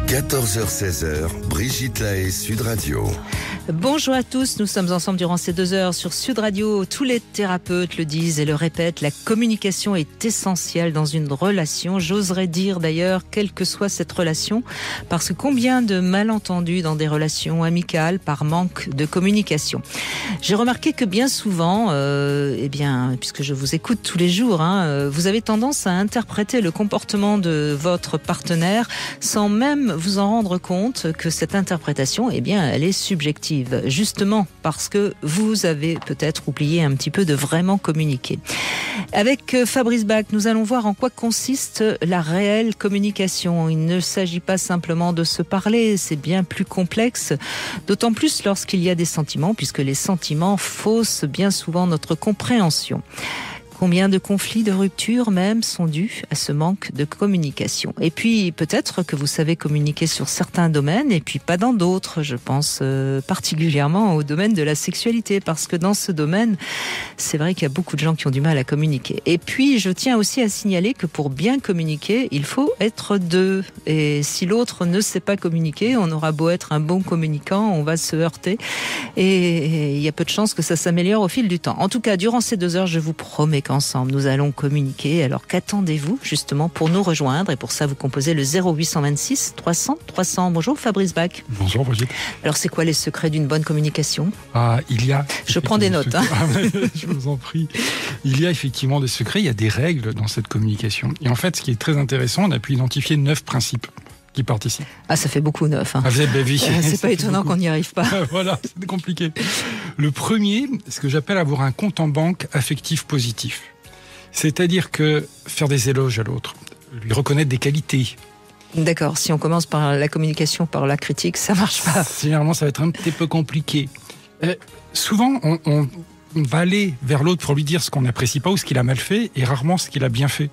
14h-16h, Brigitte Lahaie, Sud Radio. Bonjour à tous, nous sommes ensemble durant ces 2 heures sur Sud Radio. Tous les thérapeutes le disent et le répètent, la communication est essentielle dans une relation. J'oserais dire d'ailleurs, quelle que soit cette relation, parce que combien de malentendus dans des relations amicales par manque de communication. J'ai remarqué que bien souvent, puisque je vous écoute tous les jours, vous avez tendance à interpréter le comportement de votre partenaire sans même vous en rendre compte que cette interprétation, elle est subjective. Justement parce que vous avez peut-être oublié un petit peu de vraiment communiquer. Avec Fabrice Bach, nous allons voir en quoi consiste la réelle communication. Il ne s'agit pas simplement de se parler, c'est bien plus complexe, d'autant plus lorsqu'il y a des sentiments, puisque les sentiments faussent bien souvent notre compréhension. Combien de conflits, de ruptures même sont dus à ce manque de communication. Et puis peut-être que vous savez communiquer sur certains domaines et puis pas dans d'autres. Je pense particulièrement au domaine de la sexualité, parce que dans ce domaine, c'est vrai qu'il y a beaucoup de gens qui ont du mal à communiquer. Et puis je tiens aussi à signaler que pour bien communiquer, il faut être deux. Et si l'autre ne sait pas communiquer, on aura beau être un bon communicant, on va se heurter. Et il y a peu de chances que ça s'améliore au fil du temps. En tout cas, durant ces 2 heures, je vous promets qu'ensemble, nous allons communiquer. Alors qu'attendez-vous justement pour nous rejoindre? Et pour ça, vous composez le 0826 300 300. Bonjour Fabrice Bach. Bonjour Brigitte. Alors c'est quoi les secrets d'une bonne communication? Il y a... Je prends des notes. Je vous en prie. Il y a effectivement des secrets, il y a des règles dans cette communication. Et en fait, ce qui est très intéressant, on a pu identifier 9 principes qui participent. Ah, ça fait beaucoup 9. C'est pas étonnant qu'on n'y arrive pas. Voilà, c'est compliqué. Le premier, ce que j'appelle avoir un compte en banque affectif positif. C'est-à-dire que faire des éloges à l'autre, lui reconnaître des qualités. D'accord, si on commence par la communication, par la critique, ça marche pas. Généralement, ça va être un petit peu compliqué. Souvent, on va aller vers l'autre pour lui dire ce qu'on n'apprécie pas ou ce qu'il a mal fait, et rarement ce qu'il a bien fait.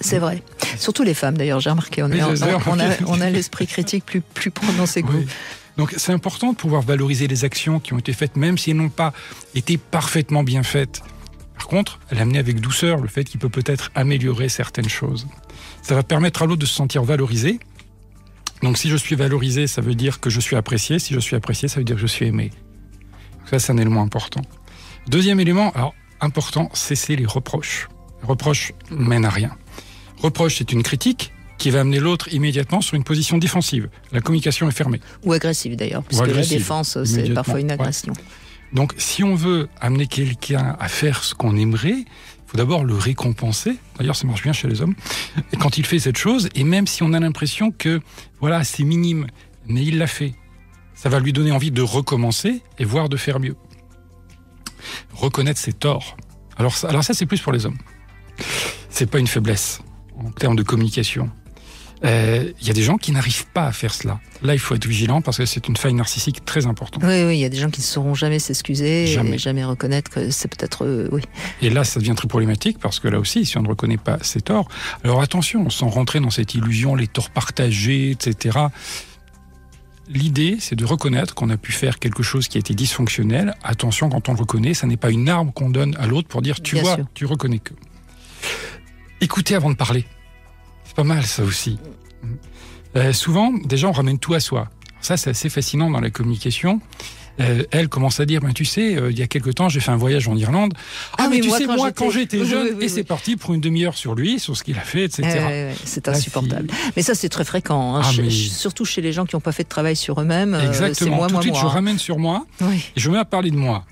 C'est vrai. Surtout les femmes, d'ailleurs, j'ai remarqué. On a l'esprit critique plus prononcé que vous. Oui. Donc c'est important de pouvoir valoriser les actions qui ont été faites, même si elles n'ont pas été parfaitement bien faites. Par contre, l'amener avec douceur, le fait qu'il peut peut-être améliorer certaines choses. Ça va permettre à l'autre de se sentir valorisé. Donc si je suis valorisé, ça veut dire que je suis apprécié. Si je suis apprécié, ça veut dire que je suis aimé. Donc ça, c'est un élément important. Deuxième élément, important, cesser les reproches. Les reproches mènent à rien. Reproche, c'est une critique qui va amener l'autre immédiatement sur une position défensive. La communication est fermée. Ou agressive d'ailleurs, puisque la défense, c'est parfois une agression. Ouais. Donc, si on veut amener quelqu'un à faire ce qu'on aimerait, il faut d'abord le récompenser. D'ailleurs, ça marche bien chez les hommes. Et quand il fait cette chose, et même si on a l'impression que, c'est minime, mais il l'a fait, ça va lui donner envie de recommencer et voire de faire mieux. Reconnaître ses torts. Alors ça, c'est plus pour les hommes. C'est pas une faiblesse en termes de communication. Il y a des gens qui n'arrivent pas à faire cela. Là, il faut être vigilant parce que c'est une faille narcissique très importante. Oui, il y a des gens qui ne sauront jamais s'excuser et jamais reconnaître que c'est peut-être... Et là, ça devient très problématique parce que là aussi, si on ne reconnaît pas ses torts... Alors attention, sans rentrer dans cette illusion, les torts partagés, etc. L'idée, c'est de reconnaître qu'on a pu faire quelque chose qui a été dysfonctionnel. Attention, quand on le reconnaît, ça n'est pas une arme qu'on donne à l'autre pour dire « tu vois, tu reconnais que ». Écouter avant de parler. C'est pas mal, ça aussi. Souvent, déjà, on ramène tout à soi. Ça, c'est assez fascinant dans la communication. Elle commence à dire, tu sais, il y a quelque temps, j'ai fait un voyage en Irlande. Mais tu sais, moi, quand j'étais jeune, et c'est parti pour une demi-heure sur lui, sur ce qu'il a fait, etc. C'est insupportable. Mais ça, c'est très fréquent, surtout chez les gens qui n'ont pas fait de travail sur eux-mêmes. Exactement. Tout de suite, je ramène sur moi, et je me mets à parler de moi.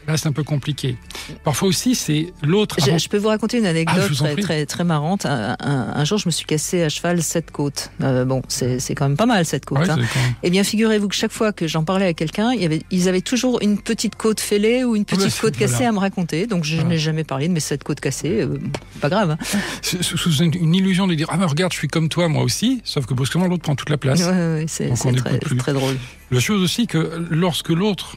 Là, c'est un peu compliqué. Parfois aussi, c'est l'autre... Je peux vous raconter une anecdote très, très marrante. Un jour, je me suis cassé à cheval 7 côtes. C'est quand même pas mal, 7 côtes. Eh bien, figurez-vous que chaque fois que j'en parlais à quelqu'un, ils avaient toujours une petite côte fêlée ou une petite côte cassée à me raconter. Donc, je n'ai jamais parlé de mes 7 côtes cassées. Pas grave. Sous une illusion de dire, mais regarde, je suis comme toi, moi aussi. Sauf que brusquement, l'autre prend toute la place. Oui, c'est très drôle. La chose aussi que lorsque l'autre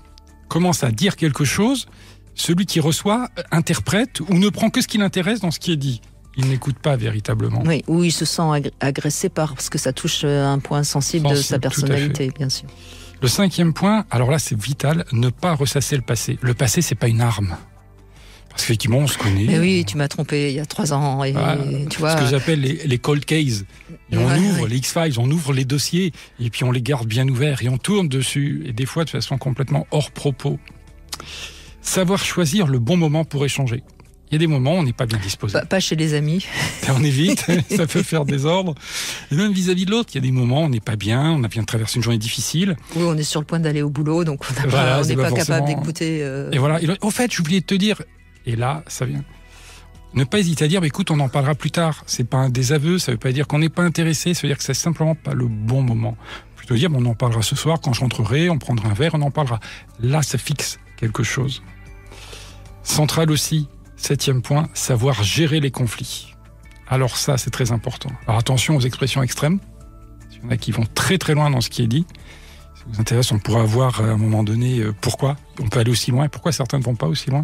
commence à dire quelque chose, celui qui reçoit interprète ou ne prend que ce qui l'intéresse dans ce qui est dit. Il n'écoute pas véritablement. Oui, ou il se sent agressé parce que ça touche un point sensible de sa personnalité, bien sûr. Le 5e point, alors là c'est vital, ne pas ressasser le passé. Le passé, c'est pas une arme. Parce qu'effectivement, on se connaît. Mais oui, tu m'as trompé il y a 3 ans. Et, tu vois... Ce que j'appelle les cold cases. Et on ouvre les X-Files, on ouvre les dossiers, et puis on les garde bien ouverts, et on tourne dessus, et des fois de façon complètement hors propos. Savoir choisir le bon moment pour échanger. Il y a des moments où on n'est pas bien disposé. Pas chez les amis. On évite, ça peut faire désordre. Et même vis-à-vis de l'autre, il y a des moments où on n'est pas bien, on vient de traverser une journée difficile. Oui, on est sur le point d'aller au boulot, donc on n'est pas capable d'écouter. Et voilà. Au fait, j'oubliais de te dire, et là, ça vient. Ne pas hésiter à dire, écoute, on en parlera plus tard. C'est pas un désaveu, ça veut pas dire qu'on n'est pas intéressé, ça veut dire que c'est simplement pas le bon moment. Plutôt dire, on en parlera ce soir, quand je rentrerai, on prendra un verre, on en parlera. Là, ça fixe quelque chose. Central aussi, 7e point, savoir gérer les conflits. Alors ça, c'est très important. Alors attention aux expressions extrêmes. Il y en a qui vont très très loin dans ce qui est dit. Si ça vous intéresse, on pourra voir à un moment donné pourquoi on peut aller aussi loin et pourquoi certains ne vont pas aussi loin.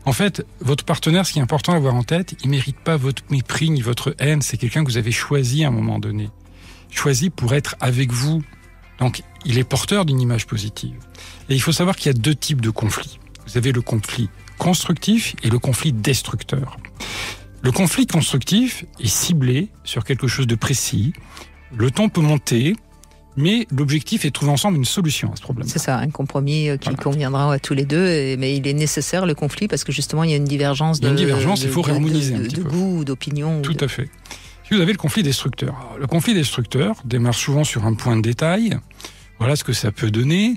En fait, votre partenaire, ce qui est important à avoir en tête, il ne mérite pas votre mépris ni votre haine. C'est quelqu'un que vous avez choisi à un moment donné. Choisi pour être avec vous. Donc, il est porteur d'une image positive. Et il faut savoir qu'il y a 2 types de conflits. Vous avez le conflit constructif et le conflit destructeur. Le conflit constructif est ciblé sur quelque chose de précis. Le ton peut monter, mais l'objectif est de trouver ensemble une solution à ce problème. C'est ça, un compromis qui conviendra à tous les deux. Mais il est nécessaire, le conflit, parce que justement, il y a une divergence il faut réharmoniser un petit peu. De goût, d'opinion. Tout à fait. Si vous avez le conflit destructeur. Alors, le conflit destructeur démarre souvent sur un point de détail. Voilà ce que ça peut donner.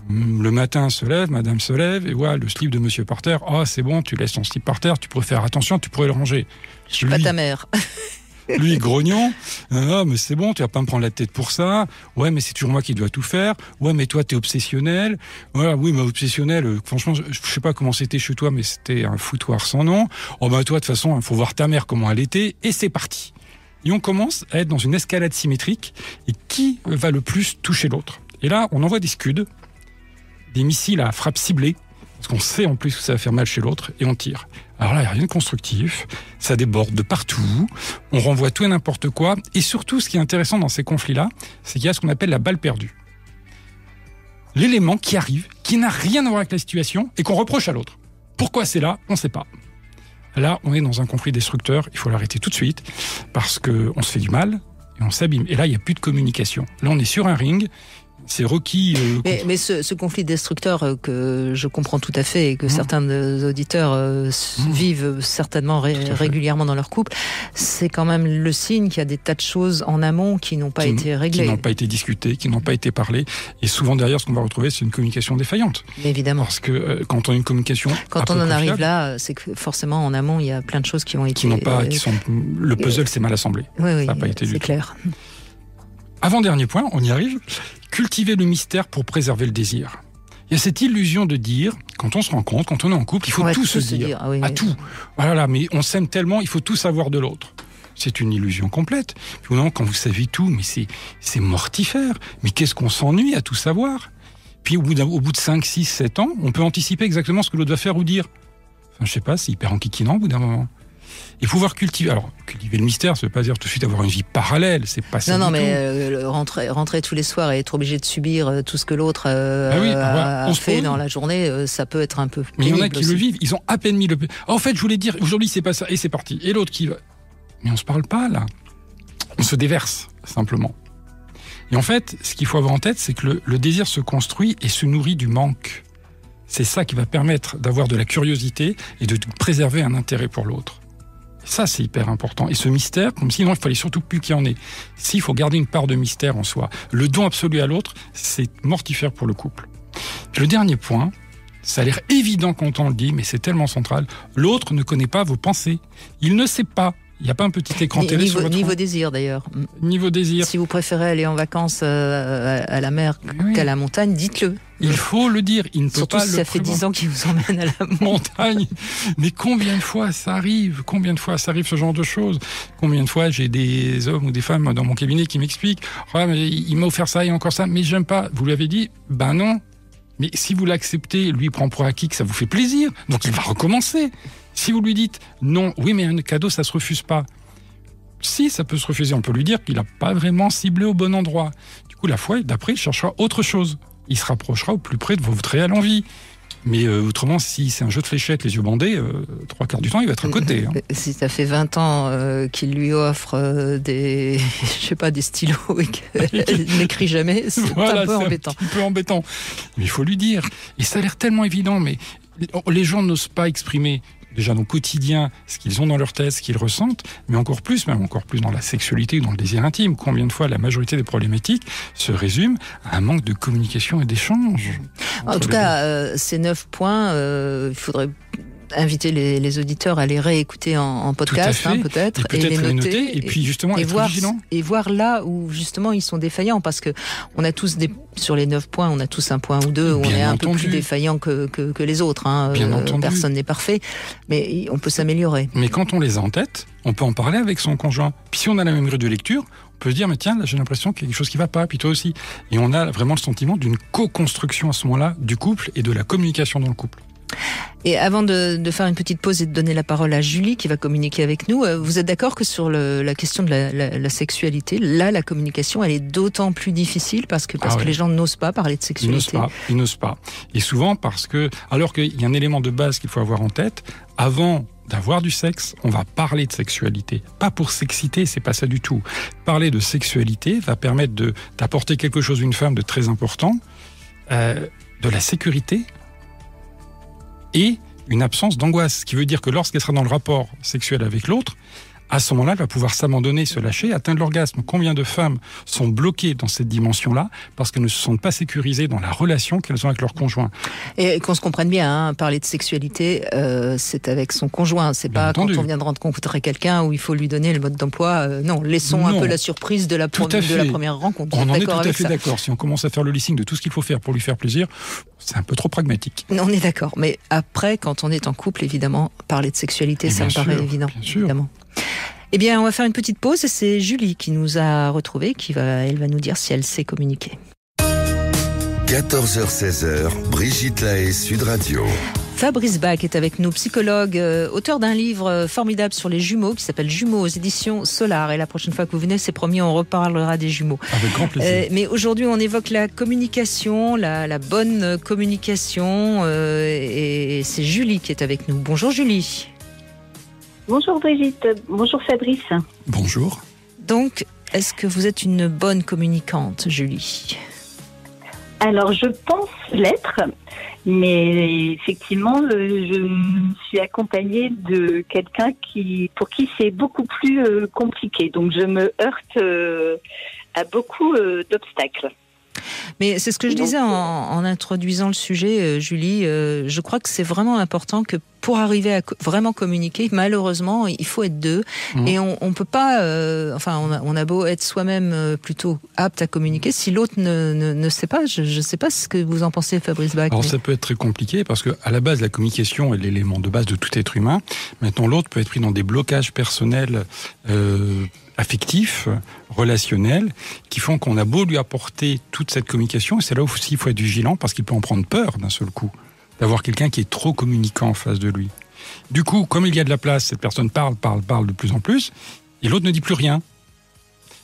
Le matin se lève, madame se lève, et voilà, le slip de monsieur par terre. Oh, c'est bon, tu laisses ton slip par terre, tu pourrais faire attention, tu pourrais le ranger. Je suis pas ta mère. Lui, grognon. Ah, mais c'est bon, tu vas pas me prendre la tête pour ça. Ouais, mais c'est toujours moi qui dois tout faire. Ouais, mais toi, t'es obsessionnel. Voilà, oui, mais obsessionnel, franchement, je sais pas comment c'était chez toi, mais c'était un foutoir sans nom. Oh, bah, toi, de toute façon, il faut voir ta mère comment elle était, et c'est parti. Et on commence à être dans une escalade symétrique, et qui va le plus toucher l'autre? Et là, on envoie des scuds, des missiles à frappe ciblée, parce qu'on sait en plus que ça va faire mal chez l'autre, et on tire. Alors là, il n'y a rien de constructif, ça déborde de partout, on renvoie tout et n'importe quoi, et surtout, ce qui est intéressant dans ces conflits-là, c'est qu'il y a ce qu'on appelle la balle perdue. L'élément qui arrive, qui n'a rien à voir avec la situation, et qu'on reproche à l'autre. Pourquoi c'est là? On ne sait pas. Là, on est dans un conflit destructeur, il faut l'arrêter tout de suite, parce qu'on se fait du mal, et on s'abîme. Et là, il n'y a plus de communication. Là, on est sur un ring, c'est requis. Mais ce conflit destructeur que je comprends tout à fait et que certains des auditeurs vivent certainement régulièrement dans leur couple, c'est quand même le signe qu'il y a des tas de choses en amont qui n'ont pas été réglées. Qui n'ont pas été discutées, qui n'ont pas été parlées. Et souvent derrière, ce qu'on va retrouver, c'est une communication défaillante. Évidemment. Parce que quand on a une communication. Quand on en arrive là, c'est que forcément en amont, il y a plein de choses qui ont été. Le puzzle s'est mal assemblé. Oui, ça n'a pas été c'est clair. Avant-dernier point, on y arrive. Cultiver le mystère pour préserver le désir. Il y a cette illusion de dire, quand on se rencontre, quand on est en couple, il faut tout se dire. Ah oui, à tout. Voilà, mais on s'aime tellement, il faut tout savoir de l'autre. C'est une illusion complète. Puis, non, quand vous savez tout, mais c'est mortifère. Mais qu'est-ce qu'on s'ennuie à tout savoir? Puis au bout de 5, 6, 7 ans, on peut anticiper exactement ce que l'autre va faire ou dire. Enfin, je sais pas, c'est hyper enquiquinant au bout d'un moment. Et pouvoir cultiver le mystère, ça veut pas dire tout de suite avoir une vie parallèle, c'est pas ça. Non, mais rentrer tous les soirs et être obligé de subir tout ce que l'autre a fait dans la journée, ça peut être un peu pénible. Mais il y en a qui le vivent, ils ont à peine mis le... En fait, je voulais dire, aujourd'hui c'est pas ça, et c'est parti. Et l'autre qui va... Mais on se parle pas, là. On se déverse, simplement. Et en fait, ce qu'il faut avoir en tête, c'est que le désir se construit et se nourrit du manque. C'est ça qui va permettre d'avoir de la curiosité et de préserver un intérêt pour l'autre. Ça, c'est hyper important. Et ce mystère, comme sinon, il fallait surtout plus qu'il y en ait. Il faut garder une part de mystère en soi. Le don absolu à l'autre, c'est mortifère pour le couple. Le dernier point, ça a l'air évident quand on le dit, mais c'est tellement central. L'autre ne connaît pas vos pensées. Il ne sait pas. Il n'y a pas un petit écran télé sur votre... Niveau désir, d'ailleurs. Niveau désir. Si vous préférez aller en vacances à la mer qu'à la montagne, dites-le. Il faut le dire. Il ne peut Surtout pas si ça fait 10 ans qu'il vous emmène à la montagne. Mais combien de fois ça arrive? Combien de fois ça arrive, ce genre de choses? Combien de fois j'ai des hommes ou des femmes dans mon cabinet qui m'expliquent « Ah, mais il m'a offert ça et encore ça, mais j'aime pas. » Vous lui avez dit « Ben non. » Mais si vous l'acceptez, lui prend pour acquis que ça vous fait plaisir. Donc il va recommencer. Si vous lui dites « Non, oui, mais un cadeau, ça se refuse pas. » Si, ça peut se refuser. On peut lui dire qu'il n'a pas vraiment ciblé au bon endroit. Du coup, la fois d'après, il cherchera autre chose. Il se rapprochera au plus près de votre réelle envie. Mais autrement, si c'est un jeu de fléchettes, les yeux bandés, 3/4 du temps, il va être à côté. Si ça fait 20 ans qu'il lui offre des stylos et qu'elle n'écrit jamais, c'est un peu embêtant. Un peu embêtant. Mais il faut lui dire. Et ça a l'air tellement évident, mais les gens n'osent pas exprimer déjà dans le quotidien ce qu'ils ont dans leur tête, ce qu'ils ressentent, mais encore plus dans la sexualité ou dans le désir intime. Combien de fois la majorité des problématiques se résument à un manque de communication et d'échange. En tout cas, ces 9 points, il faudrait inviter les auditeurs à les réécouter en podcast, peut-être, et les noter, et puis justement être vigilant. Et voir là où justement ils sont défaillants, parce que on a tous sur les 9 points, on a tous un point ou deux où on est un peu plus défaillant que les autres. Personne n'est parfait, mais on peut s'améliorer. Mais quand on les a en tête, on peut en parler avec son conjoint. Puis si on a la même grille de lecture, on peut se dire, mais tiens, là, j'ai l'impression qu'il y a quelque chose qui va pas, puis toi aussi. Et on a vraiment le sentiment d'une co-construction à ce moment-là du couple et de la communication dans le couple. Et avant de faire une petite pause et de donner la parole à Julie qui va communiquer avec nous, vous êtes d'accord que sur la question de la sexualité, là, la communication, elle est d'autant plus difficile parce que les gens n'osent pas parler de sexualité. Ils n'osent pas. Et souvent alors qu'il y a un élément de base qu'il faut avoir en tête, avant d'avoir du sexe, on va parler de sexualité. Pas pour s'exciter, c'est pas ça du tout. Parler de sexualité va permettre d'apporter quelque chose à une femme de très important, de la sécurité, et une absence d'angoisse, ce qui veut dire que lorsqu'elle sera dans le rapport sexuel avec l'autre, à ce moment-là, elle va pouvoir s'abandonner, se lâcher, atteindre l'orgasme. Combien de femmes sont bloquées dans cette dimension-là parce qu'elles ne se sentent pas sécurisées dans la relation qu'elles ont avec leur conjoint. Et qu'on se comprenne bien, parler de sexualité, c'est avec son conjoint. C'est pas quand on vient de rencontrer quelqu'un où il faut lui donner le mode d'emploi. Non, laissons un peu la surprise de la première rencontre. On en est tout à fait d'accord. Si on commence à faire le listing de tout ce qu'il faut faire pour lui faire plaisir, c'est un peu trop pragmatique. On est d'accord. Mais après, quand on est en couple, évidemment, parler de sexualité, ça me paraît évident. Bien sûr. Évidemment. Eh bien, on va faire une petite pause et c'est Julie qui nous a retrouvés, elle va nous dire si elle sait communiquer. 14h-16h, Brigitte Lahaie, Sud Radio. Fabrice Bach est avec nous, psychologue, auteur d'un livre formidable sur les jumeaux qui s'appelle Jumeaux aux éditions Solar. Et la prochaine fois que vous venez, c'est promis, on reparlera des jumeaux. Avec grand plaisir. Mais aujourd'hui, on évoque la communication, la bonne communication. Et c'est Julie qui est avec nous. Bonjour Julie. Bonjour Brigitte, bonjour Fabrice. Bonjour. Donc, est-ce que vous êtes une bonne communicante, Julie ? Alors, je pense l'être, mais effectivement, je suis accompagnée de quelqu'un pour qui c'est beaucoup plus compliqué. Donc, je me heurte à beaucoup d'obstacles. Mais c'est ce que je disais en introduisant le sujet, Julie. Je crois que c'est vraiment important que pour arriver à vraiment communiquer, malheureusement, il faut être deux. Et on peut pas... on a beau être soi-même plutôt apte à communiquer. Si l'autre ne sait pas, je ne sais pas ce que vous en pensez, Fabrice Bach. Alors ça peut être très compliqué parce qu'à la base, la communication est l'élément de base de tout être humain. Maintenant, l'autre peut être pris dans des blocages personnels affectifs, relationnels, qui font qu'on a beau lui apporter toute cette communication, et c'est là aussi il faut être vigilant parce qu'il peut en prendre peur d'un seul coup, d'avoir quelqu'un qui est trop communicant en face de lui. Du coup, comme il y a de la place, cette personne parle de plus en plus, et l'autre ne dit plus rien.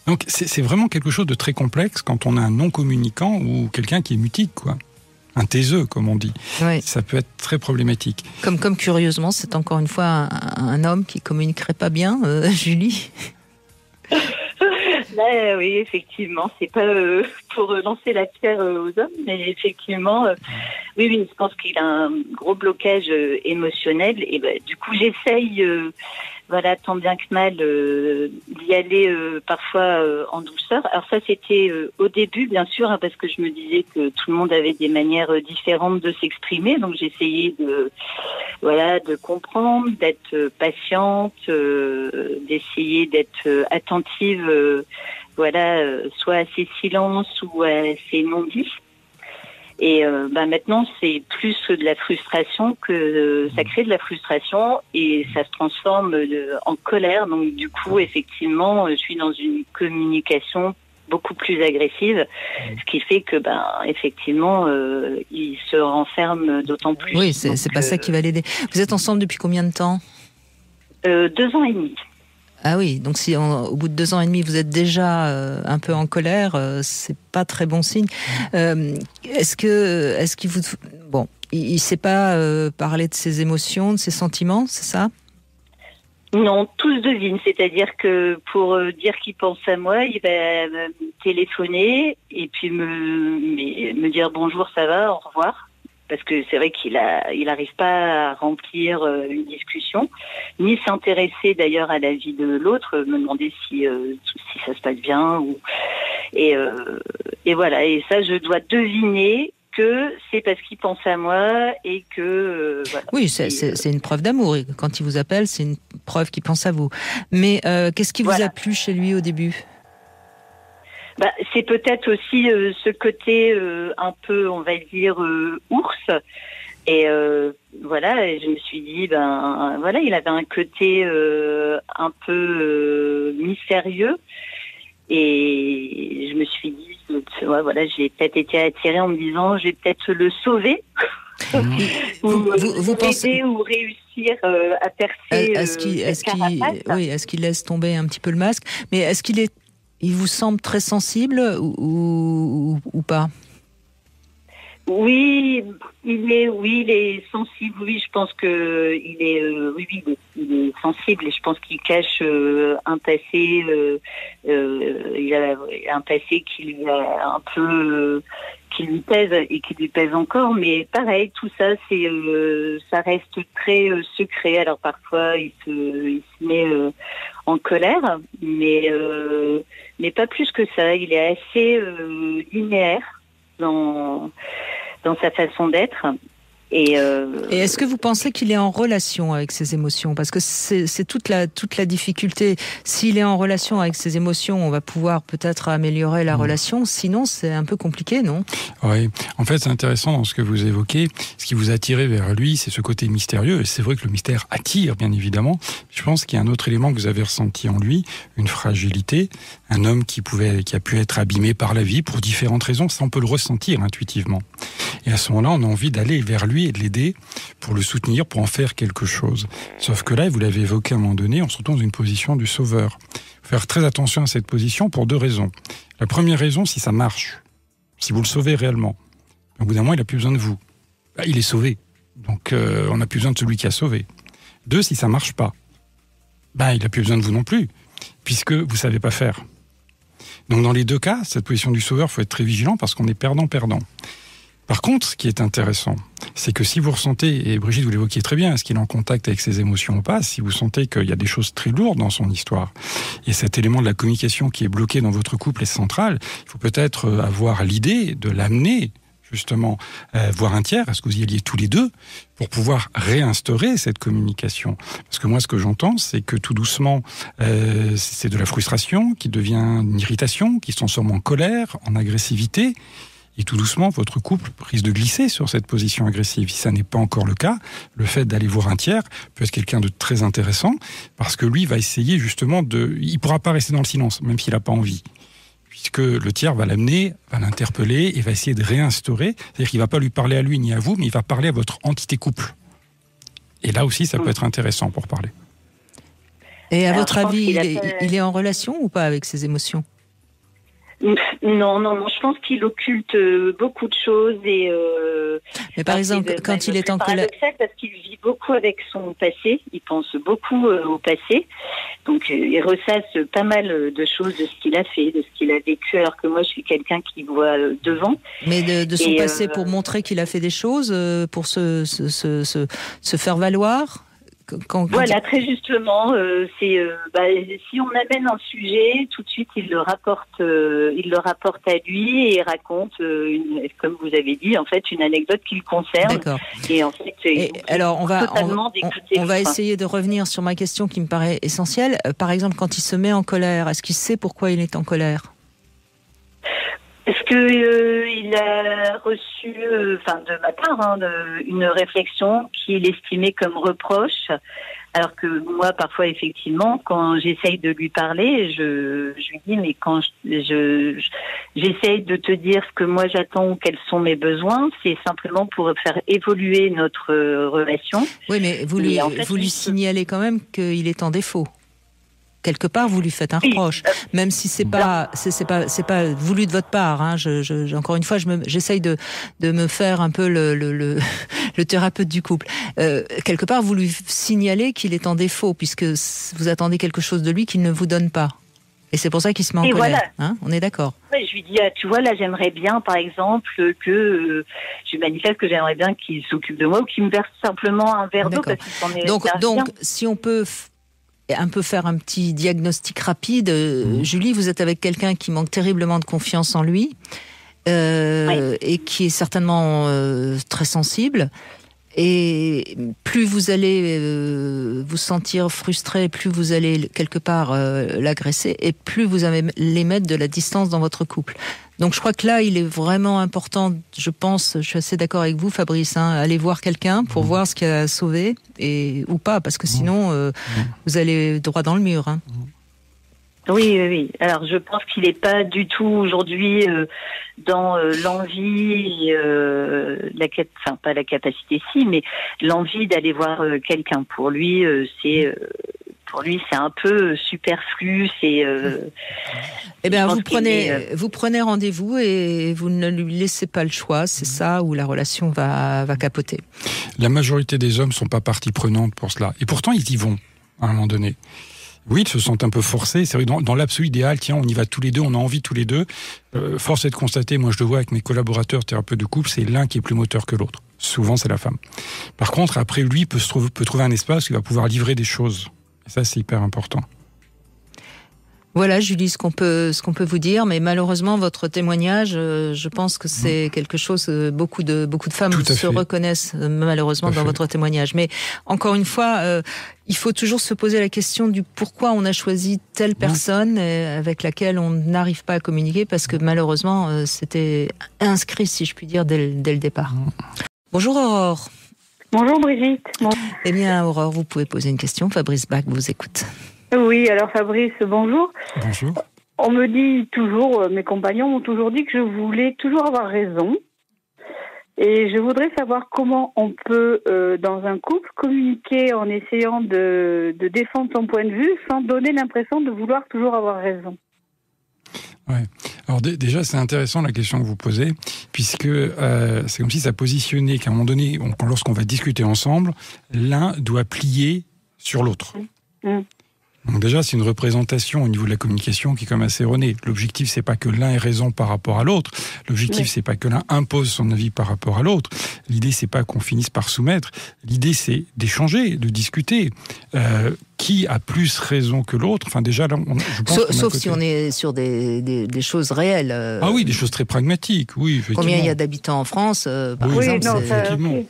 Donc c'est vraiment quelque chose de très complexe quand on a un non-communicant ou quelqu'un qui est mutique, quoi. Un taiseux, comme on dit. Oui. Ça peut être très problématique. Comme curieusement, c'est encore une fois un homme qui communiquerait pas bien, Julie. Là, oui, effectivement, c'est pas pour lancer la pierre aux hommes, mais effectivement, oui, je pense qu'il a un gros blocage émotionnel et du coup, j'essaye, tant bien que mal, d'y aller parfois en douceur. Alors ça, c'était au début, bien sûr, parce que je me disais que tout le monde avait des manières différentes de s'exprimer, donc j'essayais de comprendre, d'être patiente, d'essayer d'être attentive, soit à ses silences ou à ses non-dits. Et maintenant, c'est plus de la frustration que ça crée de la frustration et ça se transforme en colère. Donc du coup, effectivement, je suis dans une communication beaucoup plus agressive, ce qui fait que effectivement, il se renferme d'autant plus. Oui, c'est pas ça qui va l'aider. Vous êtes ensemble depuis combien de temps ? 2 ans et demi. Ah oui, donc si au bout de 2 ans et demi vous êtes déjà un peu en colère, c'est pas très bon signe. Est-ce qu'il vous il sait pas parler de ses émotions, de ses sentiments, c'est ça? Non, tous devinent. C'est-à-dire que pour dire qu'il pense à moi, il va me téléphoner et puis me dire bonjour, ça va, au revoir. Parce que c'est vrai qu'il arrive pas à remplir une discussion, ni s'intéresser d'ailleurs à la vie de l'autre, me demander si ça se passe bien. Et voilà. Et ça, je dois deviner que c'est parce qu'il pense à moi et que... voilà. Oui, c'est une preuve d'amour. Quand il vous appelle, c'est une preuve qu'il pense à vous. Mais qu'est-ce qui vous a plu chez lui au début? C'est peut-être aussi ce côté un peu, on va dire, ours. Et voilà, et je me suis dit, voilà, il avait un côté un peu mystérieux. Et je me suis dit, voilà, j'ai peut-être été attirée en me disant, je vais peut-être le sauver. Vous pensez ou réussir à percer est-ce qu'il laisse tomber un petit peu le masque? Mais est-ce il vous semble très sensible ou pas? Oui, il est sensible. Oui, je pense que il est sensible et je pense qu'il cache un passé. Il a un passé qui lui a un peu qui lui pèse et qui lui pèse encore. Mais pareil, tout ça, ça reste très secret. Alors parfois, il se met en colère, mais pas plus que ça. Il est assez linéaire dans sa façon d'être. Et est-ce que vous pensez qu'il est en relation avec ses émotions? Parce que c'est toute la difficulté. S'il est en relation avec ses émotions, on va pouvoir peut-être améliorer la relation. Sinon, c'est un peu compliqué, non? Oui. En fait, c'est intéressant dans ce que vous évoquez. Ce qui vous a attiré vers lui, c'est ce côté mystérieux. Et c'est vrai que le mystère attire, bien évidemment. Je pense qu'il y a un autre élément que vous avez ressenti en lui, une fragilité. Un homme qui a pu être abîmé par la vie pour différentes raisons. Ça, on peut le ressentir intuitivement. Et à ce moment-là, on a envie d'aller vers lui et de l'aider pour le soutenir, pour en faire quelque chose. Sauf que là, vous l'avez évoqué à un moment donné, on se retrouve dans une position du sauveur. Il faut faire très attention à cette position pour deux raisons. La première raison, si ça marche, si vous le sauvez réellement, au bout d'un moment, il n'a plus besoin de vous. Il est sauvé. Donc, on n'a plus besoin de celui qui a sauvé. Deux, si ça ne marche pas, il n'a plus besoin de vous non plus, puisque vous ne savez pas faire. Donc, dans les deux cas, cette position du sauveur, il faut être très vigilant parce qu'on est perdant-perdant. Par contre, ce qui est intéressant, c'est que si vous ressentez, et Brigitte, vous l'évoquiez très bien, est-ce qu'il est en contact avec ses émotions ou pas, si vous sentez qu'il y a des choses très lourdes dans son histoire, et cet élément de la communication qui est bloqué dans votre couple est central, il faut peut-être avoir l'idée de l'amener, justement, voir un tiers, est-ce que vous y alliez tous les deux, pour pouvoir réinstaurer cette communication. Parce que moi, ce que j'entends, c'est que tout doucement, c'est de la frustration qui devient une irritation, qui se transforme en colère, en agressivité. Et tout doucement, votre couple risque de glisser sur cette position agressive. Si ça n'est pas encore le cas, le fait d'aller voir un tiers peut être quelqu'un de très intéressant, parce que lui va essayer justement il pourra pas rester dans le silence, même s'il n'a pas envie. Puisque le tiers va l'amener, va l'interpeller et va essayer de réinstaurer. C'est-à-dire qu'il va pas lui parler à lui ni à vous, mais il va parler à votre entité couple. Et là aussi, ça peut être intéressant pour parler. Et à votre avis, il est en relation ou pas avec ses émotions ? Non, je pense qu'il occulte beaucoup de choses et. Mais par exemple, quand il est en colère, parce qu'il vit beaucoup avec son passé, il pense beaucoup au passé, donc il ressasse pas mal de choses de ce qu'il a fait, de ce qu'il a vécu, alors que moi je suis quelqu'un qui voit devant. Mais de son passé pour montrer qu'il a fait des choses, pour se faire valoir. Voilà, très justement, si on amène un sujet, tout de suite il le rapporte à lui et il raconte, comme vous avez dit, en fait, une anecdote qui le concerne. D'accord. Et en fait, alors on va essayer de revenir sur ma question qui me paraît essentielle. Par exemple, quand il se met en colère, est-ce qu'il sait pourquoi il est en colère ? Est-ce qu'il a reçu, de ma part, une réflexion qu'il estimait comme reproche, alors que moi, parfois, effectivement, quand j'essaye de lui parler, je lui dis, mais quand j'essaye de te dire ce que moi j'attends ou quels sont mes besoins, c'est simplement pour faire évoluer notre relation. Oui, mais vous lui signalez quand même qu'il est en défaut. quelque part, vous lui faites un reproche, même si c'est pas voulu de votre part. Hein. Encore une fois, j'essaye de me faire un peu le thérapeute du couple. Quelque part, vous lui signalez qu'il est en défaut, puisque vous attendez quelque chose de lui qu'il ne vous donne pas. Et c'est pour ça qu'il se met en colère. Voilà. Hein, on est d'accord. Ouais, je lui dis, tu vois, là, j'aimerais bien, par exemple, que je manifeste que j'aimerais bien qu'il s'occupe de moi ou qu'il me verse simplement un verre d'eau parce qu'il s'en est donc, si on peut faire un petit diagnostic rapide, Julie, vous êtes avec quelqu'un qui manque terriblement de confiance en lui et qui est certainement très sensible. Et plus vous allez vous sentir frustré, plus vous allez quelque part l'agresser, et plus vous allez mettre de la distance dans votre couple. Donc je crois que là, il est vraiment important, je suis assez d'accord avec vous, Fabrice, aller voir quelqu'un pour voir ce qu'il a sauvé, ou pas, parce que sinon, vous allez droit dans le mur. Hein. Oui. Alors, je pense qu'il n'est pas du tout aujourd'hui dans l'envie, pas la capacité, mais l'envie d'aller voir quelqu'un. Pour lui, c'est un peu superflu. Eh bien, vous prenez rendez-vous et vous ne lui laissez pas le choix. C'est ça où la relation va capoter. La majorité des hommes sont pas partie prenante pour cela, et pourtant ils y vont à un moment donné. Oui, ils se sentent un peu forcés. C'est vrai, dans l'absolu idéal, tiens, on y va tous les deux, on a envie tous les deux. Force est de constater, moi je le vois avec mes collaborateurs thérapeutes de couple, c'est l'un qui est plus moteur que l'autre. Souvent, c'est la femme. Par contre, après, lui peut trouver un espace où il va pouvoir livrer des choses. Et ça, c'est hyper important. Voilà, Julie, ce qu'on peut vous dire, mais malheureusement, votre témoignage, je pense que c'est quelque chose, beaucoup de femmes se reconnaissent malheureusement dans votre témoignage. Mais encore une fois, il faut toujours se poser la question du pourquoi on a choisi telle personne avec laquelle on n'arrive pas à communiquer, parce que malheureusement, c'était inscrit, si je puis dire, dès le départ. Bonjour Aurore. Bonjour Brigitte. Eh bien Aurore, vous pouvez poser une question. Fabrice Bach vous écoute. Oui, alors Fabrice, bonjour. Bonjour. On me dit toujours, mes compagnons m'ont toujours dit que je voulais toujours avoir raison. Et je voudrais savoir comment on peut, dans un couple, communiquer en essayant de défendre son point de vue sans donner l'impression de vouloir toujours avoir raison. Ouais. Alors déjà, c'est intéressant la question que vous posez, puisque c'est comme si ça positionnait qu'à un moment donné, lorsqu'on va discuter ensemble, l'un doit plier sur l'autre. Donc déjà, c'est une représentation au niveau de la communication qui est quand même assez erronée. L'objectif, c'est pas que l'un ait raison par rapport à l'autre. L'objectif, c'est pas que l'un impose son avis par rapport à l'autre. L'idée, c'est pas qu'on finisse par soumettre. L'idée, c'est d'échanger, de discuter. Qui a plus raison que l'autre? Enfin, déjà, là, je pense sauf si on est sur des choses réelles. Ah oui, des choses très pragmatiques, oui, effectivement. Combien il y a d'habitants en France, par exemple? Effectivement.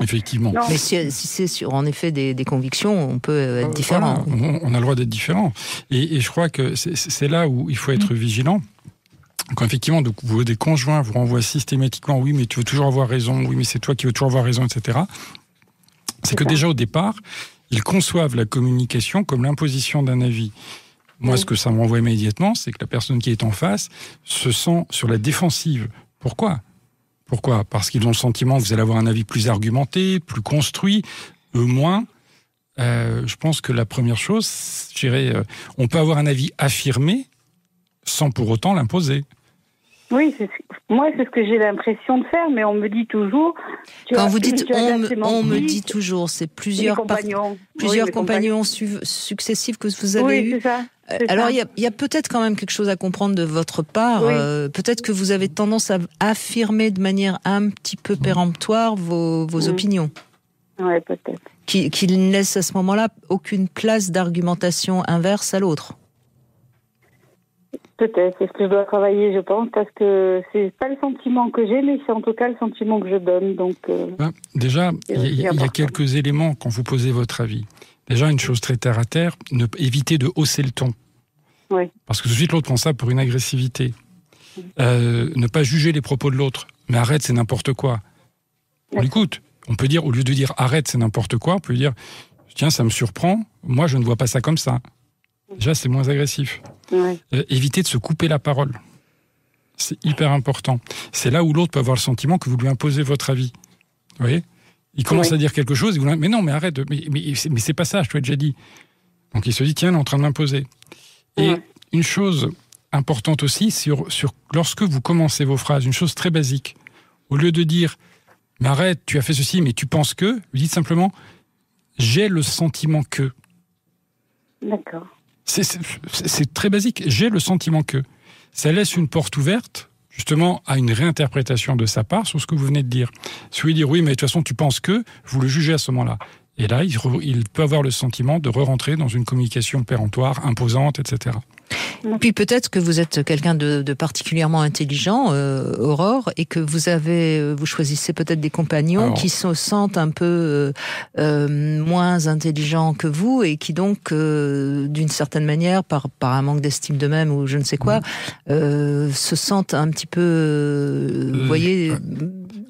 Effectivement. Non. Mais si c'est sur, en effet, des convictions, on peut être différent. Voilà, on a le droit d'être différent. Et je crois que c'est là où il faut être vigilant. Quand effectivement, des conjoints vous renvoient systématiquement, oui, mais tu veux toujours avoir raison, oui, mais c'est toi qui veux toujours avoir raison, etc. C'est que déjà au départ, ils conçoivent la communication comme l'imposition d'un avis. Moi, ce que ça me renvoie immédiatement, c'est que la personne qui est en face se sent sur la défensive. Pourquoi ? Parce qu'ils ont le sentiment que vous allez avoir un avis plus argumenté, plus construit, moins. Je pense que la première chose, je dirais, on peut avoir un avis affirmé sans pour autant l'imposer. Oui, moi c'est ce que j'ai l'impression de faire, mais on me dit toujours... Quand vous dites on me dit toujours, c'est plusieurs compagnons successifs que vous avez eus. Oui, c'est ça. Alors il y a peut-être quand même quelque chose à comprendre de votre part. Oui. Peut-être que vous avez tendance à affirmer de manière un petit peu péremptoire vos opinions. Oui, peut-être. Qui ne laissent à ce moment-là aucune place d'argumentation inverse à l'autre. Peut-être, c'est ce que je dois travailler, je pense, parce que c'est pas le sentiment que j'ai, mais c'est en tout cas le sentiment que je donne. Donc, déjà, il y a quelques éléments quand vous posez votre avis. Déjà, une chose très terre à terre, évitez de hausser le ton. Oui. Parce que tout de suite, l'autre prend ça pour une agressivité. Ne pas juger les propos de l'autre. Mais arrête, c'est n'importe quoi. On l'écoute. On peut dire, au lieu de dire arrête, c'est n'importe quoi, on peut dire tiens, ça me surprend, moi je ne vois pas ça comme ça. Déjà, c'est moins agressif. Ouais. Évitez de se couper la parole. C'est hyper important. C'est là où l'autre peut avoir le sentiment que vous lui imposez votre avis. Vous voyez ? Il commence à dire quelque chose, et vous lui dites, mais non, mais arrête, mais c'est pas ça, je te l'ai déjà dit. Donc il se dit, tiens, elle est en train de m'imposer. Et une chose importante aussi, lorsque vous commencez vos phrases, une chose très basique, au lieu de dire, mais arrête, tu as fait ceci, mais tu penses que, vous dites simplement, j'ai le sentiment que. D'accord. C'est très basique, j'ai le sentiment que. Ça laisse une porte ouverte, justement, à une réinterprétation de sa part sur ce que vous venez de dire. Si vous voulez dire, oui, mais de toute façon, tu penses que, vous le jugez à ce moment-là. Et là, il peut avoir le sentiment de re-rentrer dans une communication péremptoire, imposante, etc. Puis peut-être que vous êtes quelqu'un de particulièrement intelligent, Aurore, et que vous choisissez peut-être des compagnons qui se sentent un peu moins intelligents que vous et qui donc, d'une certaine manière, par un manque d'estime d'eux-mêmes ou je ne sais quoi, se sentent un petit peu, vous voyez...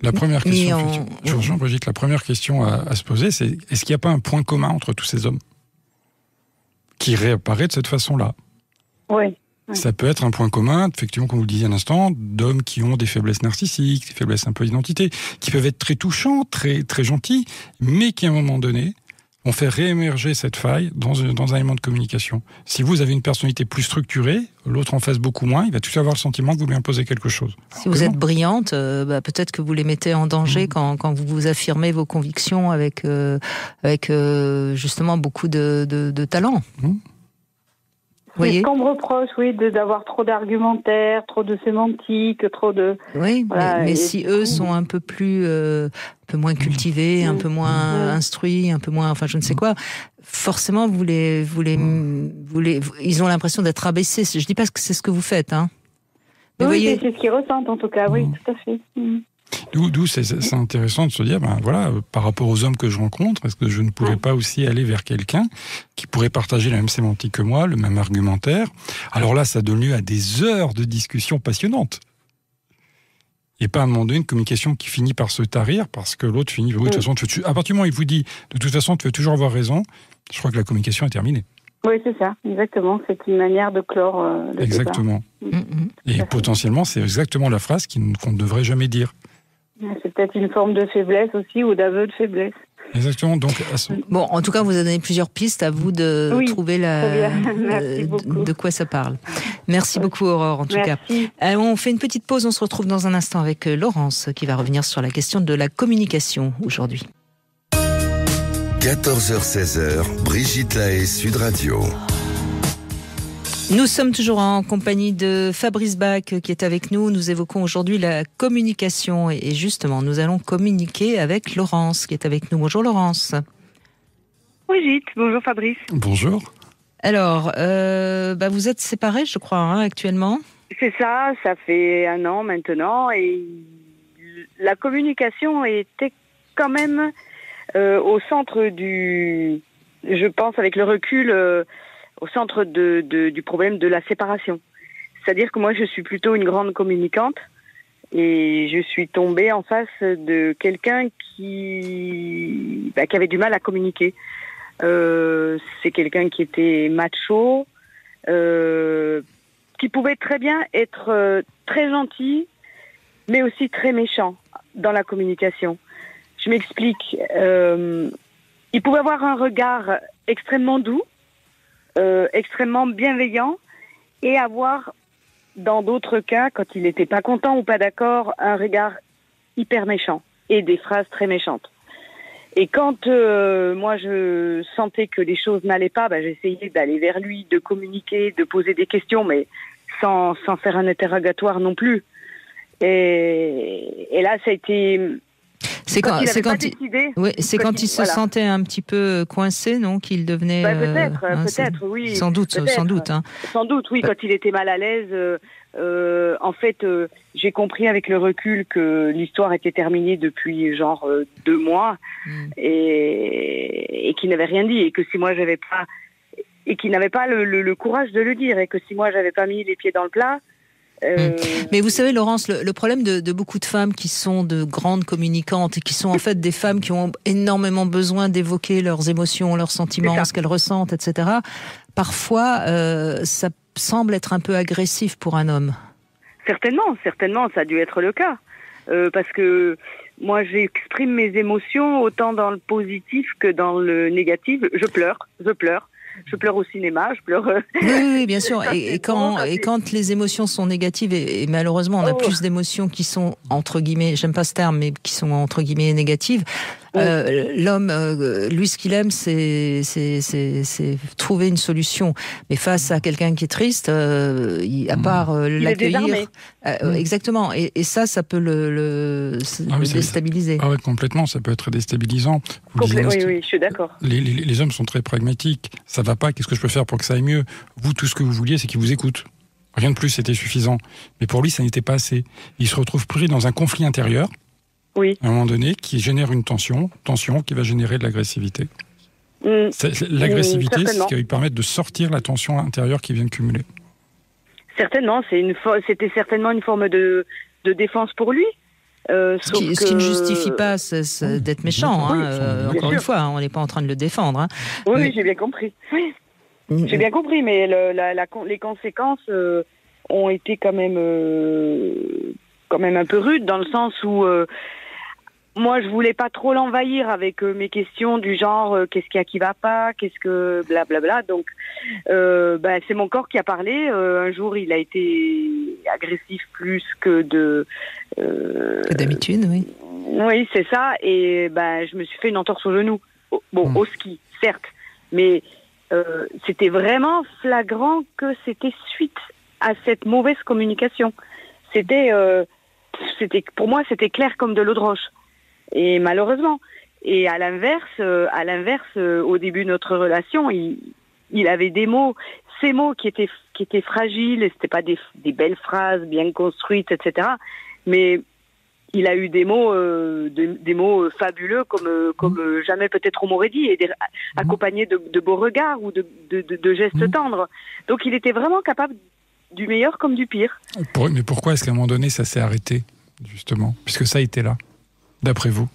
La première question, Jean-Brigitte, la première question à se poser, c'est est-ce qu'il n'y a pas un point commun entre tous ces hommes qui réapparaît de cette façon-là? Oui. Ça peut être un point commun, effectivement, comme vous le disiez à l'instant, d'hommes qui ont des faiblesses narcissiques, des faiblesses un peu d'identité, qui peuvent être très touchants, très, très gentils, mais qui, à un moment donné, vont faire réémerger cette faille dans un élément de communication. Si vous avez une personnalité plus structurée, l'autre en face beaucoup moins, il va tout avoir le sentiment que vous lui imposez quelque chose. Si vous êtes brillante, peut-être que vous les mettez en danger quand vous affirmez vos convictions avec justement beaucoup de talent. C'est ce qu'on me reproche, d'avoir trop d'argumentaire, trop de sémantique, trop de... Oui, voilà, mais si eux sont un peu plus, un peu moins cultivés, un peu moins instruits, un peu moins, enfin je ne sais quoi, forcément ils ont l'impression d'être abaissés. Je dis pas que c'est ce que vous faites, hein. Mais voyez... c'est ce qu'ils ressentent en tout cas, oui, tout à fait. D'où c'est intéressant de se dire, par rapport aux hommes que je rencontre, est-ce que je ne pourrais pas aussi aller vers quelqu'un qui pourrait partager la même sémantique que moi, le même argumentaire? Alors là, ça donne lieu à des heures de discussions passionnantes. Et pas à un moment donné une communication qui finit par se tarir parce que l'autre finit, de toute façon, à partir du moment où il vous dit, de toute façon, tu veux toujours avoir raison, je crois que la communication est terminée. Oui, c'est ça, exactement. C'est une manière de clore le exactement. Et potentiellement, c'est exactement la phrase qu'on ne devrait jamais dire. C'est peut-être une forme de faiblesse aussi, ou d'aveu de faiblesse. Exactement. Donc, bon, en tout cas, vous avez donné plusieurs pistes, à vous de trouver de quoi ça parle. Merci beaucoup, Aurore, en tout cas. On fait une petite pause, on se retrouve dans un instant avec Laurence, qui va revenir sur la question de la communication aujourd'hui. 14h-16h, Brigitte Lahaie, Sud Radio. Nous sommes toujours en compagnie de Fabrice Bach qui est avec nous. Nous évoquons aujourd'hui la communication et justement, nous allons communiquer avec Laurence qui est avec nous. Bonjour Laurence. Brigitte, bonjour Fabrice. Bonjour. Alors, vous êtes séparés, je crois, actuellement. C'est ça, ça fait 1 an maintenant et la communication était quand même au centre je pense avec le recul, au centre du problème de la séparation. C'est-à-dire que moi, je suis plutôt une grande communicante et je suis tombée en face de quelqu'un qui avait du mal à communiquer. C'est quelqu'un qui était macho, qui pouvait très bien être très gentil, mais aussi très méchant dans la communication. Je m'explique. Il pouvait avoir un regard extrêmement doux, extrêmement bienveillant, et avoir, dans d'autres cas, quand il n'était pas content ou pas d'accord, un regard hyper méchant et des phrases très méchantes. Et quand moi je sentais que les choses n'allaient pas, j'essayais d'aller vers lui, de communiquer, de poser des questions, mais sans faire un interrogatoire non plus. Et là, ça a été... C'est quand il se sentait un petit peu coincé, non, qu'il devenait... peut-être, oui. Sans doute, hein. Sans doute, oui, quand il était mal à l'aise. En fait, j'ai compris avec le recul que l'histoire était terminée depuis 2 mois et qu'il n'avait rien dit, et que si moi j'avais pas... Et qu'il n'avait pas le courage de le dire, et que si moi j'avais pas mis les pieds dans le plat... Mais vous savez, Laurence, le problème de beaucoup de femmes qui sont de grandes communicantes et qui sont en fait des femmes qui ont énormément besoin d'évoquer leurs émotions, leurs sentiments, ce qu'elles ressentent, etc. Parfois, ça semble être un peu agressif pour un homme. Certainement, ça a dû être le cas. Parce que moi, j'exprime mes émotions autant dans le positif que dans le négatif. Je pleure. Je pleure au cinéma, je pleure... Oui, bien sûr. Et quand les émotions sont négatives, et malheureusement, on a plus d'émotions qui sont, entre guillemets, j'aime pas ce terme, mais qui sont, entre guillemets, négatives. L'homme, lui, ce qu'il aime, c'est trouver une solution. Mais face à quelqu'un qui est triste, à part l'accueillir, exactement. Et ça peut le déstabiliser. Ah oui, complètement. Ça peut être déstabilisant. Oui, je suis d'accord. Les hommes sont très pragmatiques. Ça va pas. Qu'est-ce que je peux faire pour que ça aille mieux? Vous, tout ce que vous vouliez, c'est qu'il vous écoute. Rien de plus, c'était suffisant. Mais pour lui, ça n'était pas assez. Il se retrouve pris dans un conflit intérieur. Oui. À un moment donné, qui génère une tension qui va générer de l'agressivité. L'agressivité, c'est ce qui va lui permettre de sortir la tension intérieure qui vient de cumuler. Certainement, c'était certainement une forme de défense pour lui. Ce qui ne justifie pas d'être méchant. Encore une fois, on n'est pas en train de le défendre. Oui, j'ai bien compris. Oui. J'ai bien compris, mais les conséquences ont été quand même un peu rudes, dans le sens où moi, je voulais pas trop l'envahir avec mes questions du genre qu'est-ce qu'il y a qui va pas, qu'est-ce que blablabla. Donc, c'est mon corps qui a parlé. Un jour, il a été agressif plus que d'habitude, oui. Oui, c'est ça. Et je me suis fait une entorse au genou. Au ski, certes, mais c'était vraiment flagrant que c'était suite à cette mauvaise communication. Pour moi, c'était clair comme de l'eau de roche. Et malheureusement. Et à l'inverse, au début de notre relation, il avait ces mots qui étaient fragiles, et c'était pas des belles phrases bien construites, etc. Mais il a eu des mots fabuleux comme jamais peut-être on m'aurait dit, et accompagnés de beaux regards ou de gestes tendres. Donc il était vraiment capable du meilleur comme du pire. Mais pourquoi est-ce qu'à un moment donné ça s'est arrêté, justement, puisque ça a été là, d'après vous?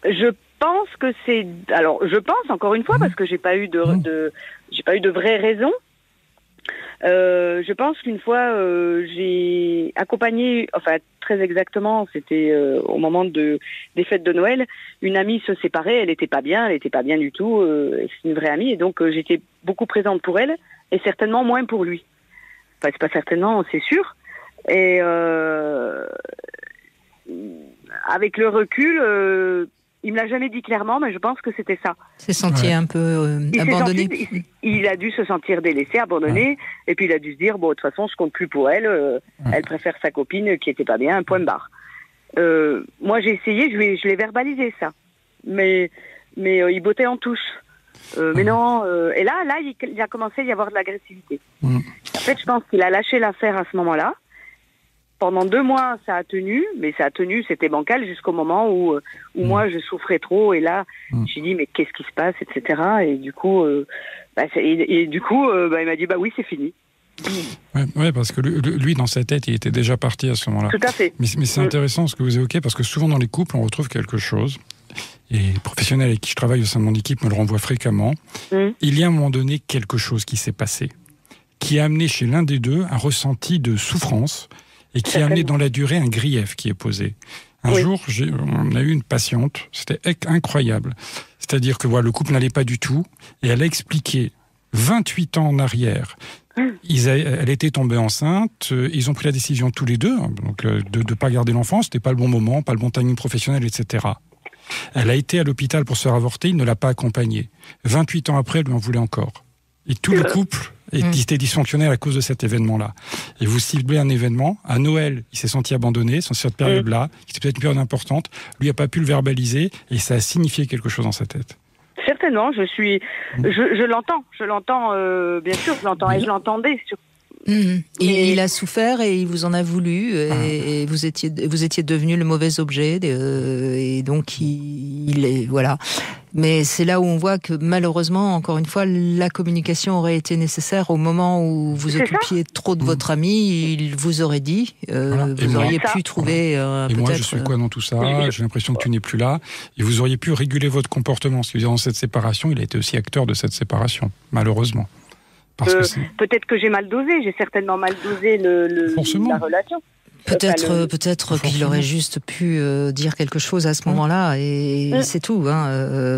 Je pense que c'est... Alors, je pense, encore une fois, parce que j'ai pas eu de vraies raisons. Je pense qu'une fois, j'ai accompagné, enfin, très exactement, c'était au moment des fêtes de Noël, une amie se séparait, elle était pas bien du tout, c'est une vraie amie, et donc j'étais beaucoup présente pour elle, et certainement moins pour lui. Enfin, c'est pas certainement, c'est sûr. Et avec le recul, il me l'a jamais dit clairement, mais je pense que c'était ça. Il s'est senti un peu abandonné. Il a dû se sentir délaissé, abandonné, et puis il a dû se dire, bon, de toute façon, je compte plus pour elle, elle préfère sa copine qui était pas bien, point barre. Moi, j'ai essayé, je l'ai verbalisé, ça. Mais il bottait en touche. Mais non, et là, il a commencé à y avoir de l'agressivité. En fait, je pense qu'il a lâché l'affaire à ce moment-là. Pendant 2 mois, ça a tenu, c'était bancal jusqu'au moment où moi, je souffrais trop. Et là, j'ai dit, mais qu'est-ce qui se passe, etc. Et du coup, il m'a dit, oui, c'est fini. Ouais, parce que lui, dans sa tête, il était déjà parti à ce moment-là. Tout à fait. Mais c'est intéressant ce que vous évoquez, parce que souvent dans les couples, on retrouve quelque chose. Et les professionnels avec qui je travaille au sein de mon équipe me le renvoient fréquemment. Il y a à un moment donné quelque chose qui s'est passé, qui a amené chez l'un des deux un ressenti de souffrance, et qui a amené dans la durée un grief qui est posé. Un jour, on a eu une patiente, c'était incroyable. C'est-à-dire que le couple n'allait pas du tout, et elle a expliqué 28 ans en arrière. Elle était tombée enceinte, ils ont pris la décision tous les deux, donc de ne pas garder l'enfant, c'était pas le bon moment, pas le bon timing professionnel, etc. Elle a été à l'hôpital pour se faire avorter, il ne l'a pas accompagnée. 28 ans après, elle lui en voulait encore. Et tout le couple était dysfonctionnel à cause de cet événement-là. Et vous ciblez un événement, à Noël, il s'est senti abandonné, sur cette période-là, c'était peut-être une période importante, lui n'a pas pu le verbaliser, et ça a signifié quelque chose dans sa tête. Certainement, je l'entends, bien sûr, je l'entends, et je l'entendais surtout. Il a souffert et il vous en a voulu, et vous étiez devenu le mauvais objet, et donc il est, voilà. Mais c'est là où on voit que malheureusement, encore une fois, la communication aurait été nécessaire au moment où vous occupiez trop de votre ami. Il vous aurait dit, vous auriez pu trouver. Et moi, je suis quoi dans tout ça? J'ai l'impression que tu n'es plus là. Et vous auriez pu réguler votre comportement. Ce qui veut dire, dans cette séparation, il a été aussi acteur de cette séparation, malheureusement. Peut-être que j'ai mal dosé. J'ai certainement mal dosé la relation. Peut-être qu'il aurait juste pu dire quelque chose à ce moment-là et c'est tout.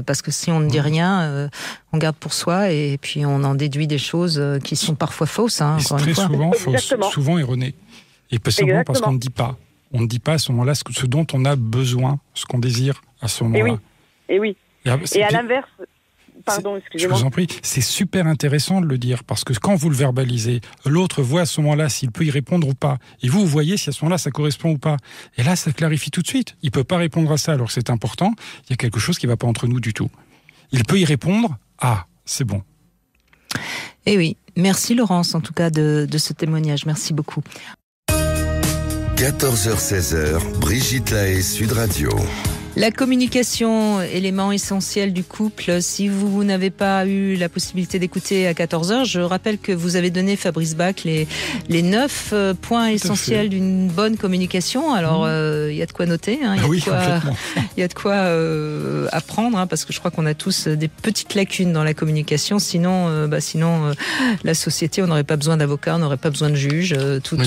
Parce que si on ne dit rien, on garde pour soi et puis on en déduit des choses qui sont parfois fausses. Très souvent fausses, souvent erronées. Et pas simplement parce qu'on ne dit pas. On ne dit pas à ce moment-là ce dont on a besoin, ce qu'on désire à ce moment-là. Et oui. Et à l'inverse... Pardon, excusez-moi. Je vous en prie. C'est super intéressant de le dire parce que quand vous le verbalisez, l'autre voit à ce moment-là s'il peut y répondre ou pas. Et vous voyez si à ce moment-là ça correspond ou pas. Et là, ça clarifie tout de suite. Il peut pas répondre à ça alors que c'est important. Il y a quelque chose qui va pas entre nous du tout. Il peut y répondre. Ah, c'est bon. Eh oui. Merci Laurence, en tout cas, de ce témoignage. Merci beaucoup. 14h-16h, Brigitte Lahaie, Sud Radio. La communication, élément essentiel du couple. Si vous n'avez pas eu la possibilité d'écouter à 14h, je rappelle que vous avez donné, Fabrice Bach, les 9 points essentiels d'une bonne communication. Alors, il y a de quoi noter, il y a de quoi apprendre, parce que je crois qu'on a tous des petites lacunes dans la communication. Sinon, la société, on n'aurait pas besoin d'avocats, on n'aurait pas besoin de juges. Tout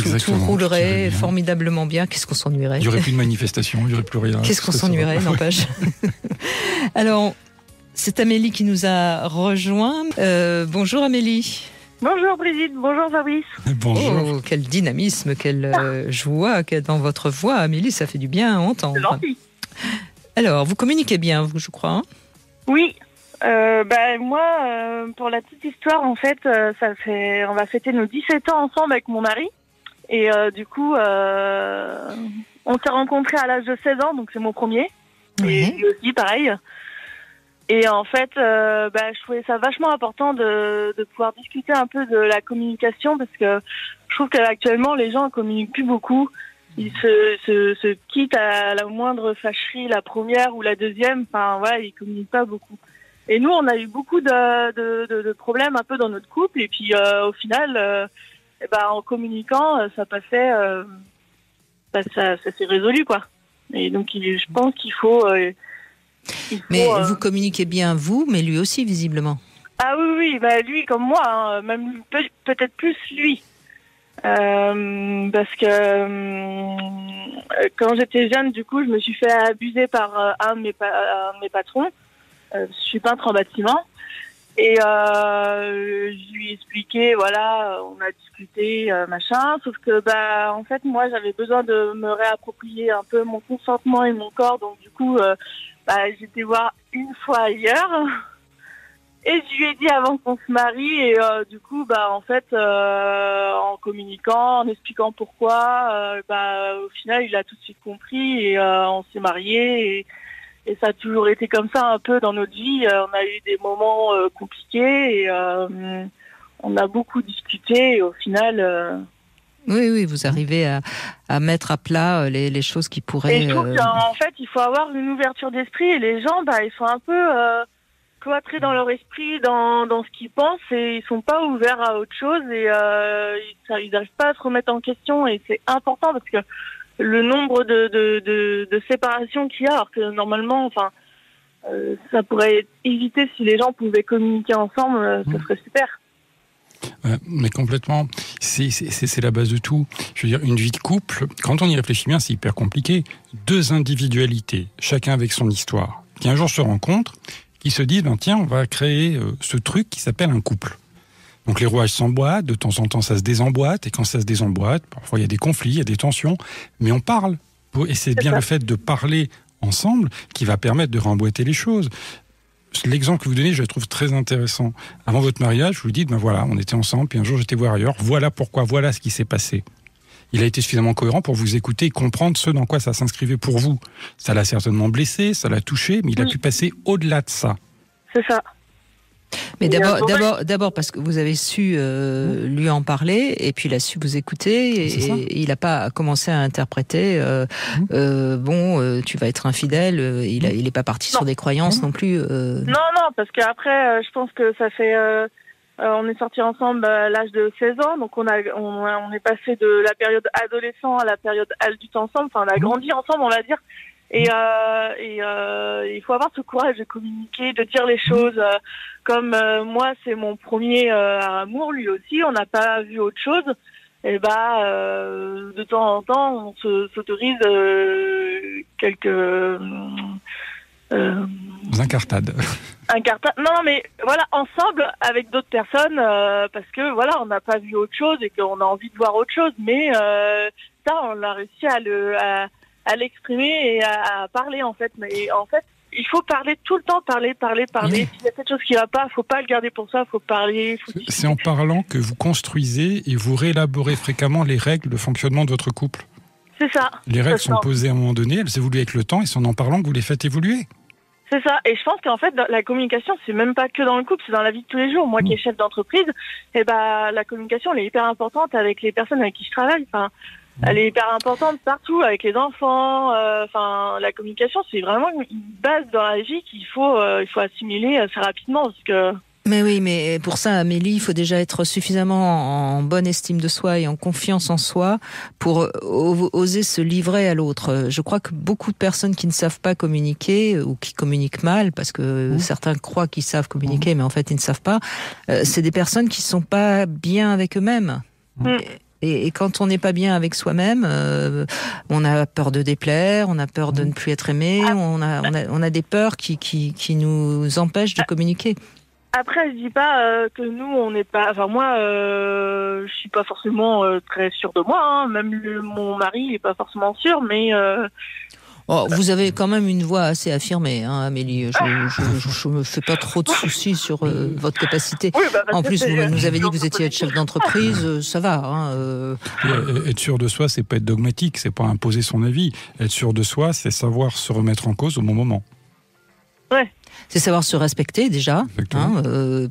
roulerait formidablement bien. Qu'est-ce qu'on s'ennuierait ? Il n'y aurait plus de manifestations, il n'y aurait plus rien. Qu'est-ce qu'on s'ennuierait ? N'empêche. Alors, c'est Amélie qui nous a rejoint. Bonjour Amélie. Bonjour Brigitte, bonjour Fabrice. Bonjour. Oh, quel dynamisme, quelle joie dans votre voix, Amélie, ça fait du bien à entendre. C'est gentil. Alors, vous communiquez bien, vous, je crois. Oui. Moi, pour la petite histoire, en fait, on va fêter nos 17 ans ensemble avec mon mari. Et du coup, on s'est rencontrés à l'âge de 16 ans, donc c'est mon premier. Et lui aussi, pareil. Et en fait, je trouvais ça vachement important de pouvoir discuter un peu de la communication parce que je trouve qu'actuellement, les gens ne communiquent plus beaucoup. Ils se quittent à la moindre fâcherie, la première ou la deuxième. Enfin, voilà, ils communiquent pas beaucoup. Et nous, on a eu beaucoup de problèmes un peu dans notre couple. Et puis, au final, en communiquant, ça passait... ça s'est résolu, quoi. Et donc, je pense qu'il faut... Mais vous communiquez bien, vous, mais lui aussi, visiblement. Ah oui, lui comme moi, même peut-être plus lui. Parce que quand j'étais jeune, du coup, je me suis fait abuser par un de mes patrons. Je suis peintre en bâtiment. Et je lui ai expliqué, voilà, on a discuté, machin, sauf que en fait moi j'avais besoin de me réapproprier un peu mon consentement et mon corps, donc du coup j'étais voir une fois ailleurs et je lui ai dit avant qu'on se marie et du coup en fait en communiquant, en expliquant pourquoi, au final il a tout de suite compris et on s'est mariés et ça a toujours été comme ça un peu dans notre vie. On a eu des moments compliqués et on a beaucoup discuté et au final... Oui, vous arrivez à mettre à plat les choses qui pourraient... Et je trouve qu'en fait, il faut avoir une ouverture d'esprit et les gens, ils sont un peu cloîtrés dans leur esprit, dans ce qu'ils pensent et ils sont pas ouverts à autre chose et ils n'arrivent pas à se remettre en question et c'est important parce que le nombre de séparations qu'il y a, alors que normalement, ça pourrait être évité si les gens pouvaient communiquer ensemble, ça serait super. Mais complètement, c'est la base de tout. Je veux dire, une vie de couple, quand on y réfléchit bien, c'est hyper compliqué. 2 individualités, chacun avec son histoire, qui un jour se rencontrent, qui se disent, tiens, on va créer ce truc qui s'appelle un couple. Donc les rouages s'emboîtent, de temps en temps ça se désemboîte, et quand ça se désemboîte, parfois il y a des conflits, il y a des tensions, mais on parle. Et c'est bien le fait de parler ensemble qui va permettre de remboîter les choses. L'exemple que vous donnez, je le trouve très intéressant. Avant votre mariage, vous dites, voilà, on était ensemble, puis un jour j'étais voir ailleurs, voilà pourquoi, voilà ce qui s'est passé. Il a été suffisamment cohérent pour vous écouter et comprendre ce dans quoi ça s'inscrivait pour vous. Ça l'a certainement blessé, ça l'a touché, mais il a pu passer au-delà de ça. C'est ça. Mais d'abord parce que vous avez su lui en parler et puis il a su vous écouter et il n'a pas commencé à interpréter tu vas être infidèle, il n'est pas parti sur des croyances non plus. Non, parce qu'après je pense que ça fait on est sortis ensemble à l'âge de 16 ans, donc on est passé de la période adolescent à la période adulte ensemble, on a grandi ensemble, on va dire. Et il faut avoir ce courage de communiquer, de dire les choses. Comme moi, c'est mon premier amour, lui aussi. On n'a pas vu autre chose. de temps en temps, on s'autorise quelques incartades. Non, mais voilà, ensemble avec d'autres personnes, parce que voilà, on n'a pas vu autre chose et qu'on a envie de voir autre chose. Mais ça, on a réussi à l'exprimer et à parler en fait. Mais en fait, il faut parler tout le temps, parler. Oui. S'il y a quelque chose qui va pas, faut pas le garder pour ça, faut parler. C'est en parlant que vous construisez et vous réélaborez fréquemment les règles de fonctionnement de votre couple. C'est ça. Les règles sont posées à un moment donné, elles évoluent avec le temps et c'est en parlant que vous les faites évoluer. C'est ça. Et je pense qu'en fait, la communication, c'est même pas que dans le couple, c'est dans la vie de tous les jours. Moi qui est chef d'entreprise, la communication, elle est hyper importante avec les personnes avec qui je travaille. Enfin, elle est hyper importante partout, avec les enfants. La communication, c'est vraiment une base dans la vie qu'il faut assimiler assez rapidement, parce que... Mais oui, mais pour ça, Amélie, il faut déjà être suffisamment en bonne estime de soi et en confiance en soi pour oser se livrer à l'autre. Je crois que beaucoup de personnes qui ne savent pas communiquer ou qui communiquent mal, parce que certains croient qu'ils savent communiquer, mais en fait ils ne savent pas, c'est des personnes qui ne sont pas bien avec eux-mêmes. Et quand on n'est pas bien avec soi-même, on a peur de déplaire, on a peur de ne plus être aimé, on a des peurs qui nous empêchent de communiquer. Après, je dis pas que nous, on n'est pas... Enfin, moi, je suis pas forcément très sûre de moi. Hein. Même mon mari, il est pas forcément sûr, mais... vous avez quand même une voix assez affirmée, hein, Amélie. Je me fais pas trop de soucis sur votre capacité. Oui, en plus, vous nous avez dit que vous étiez chef d'entreprise, ça va. Hein, Être sûr de soi, c'est pas être dogmatique, c'est pas imposer son avis. Être sûr de soi, c'est savoir se remettre en cause au bon moment. Ouais. C'est savoir se respecter déjà,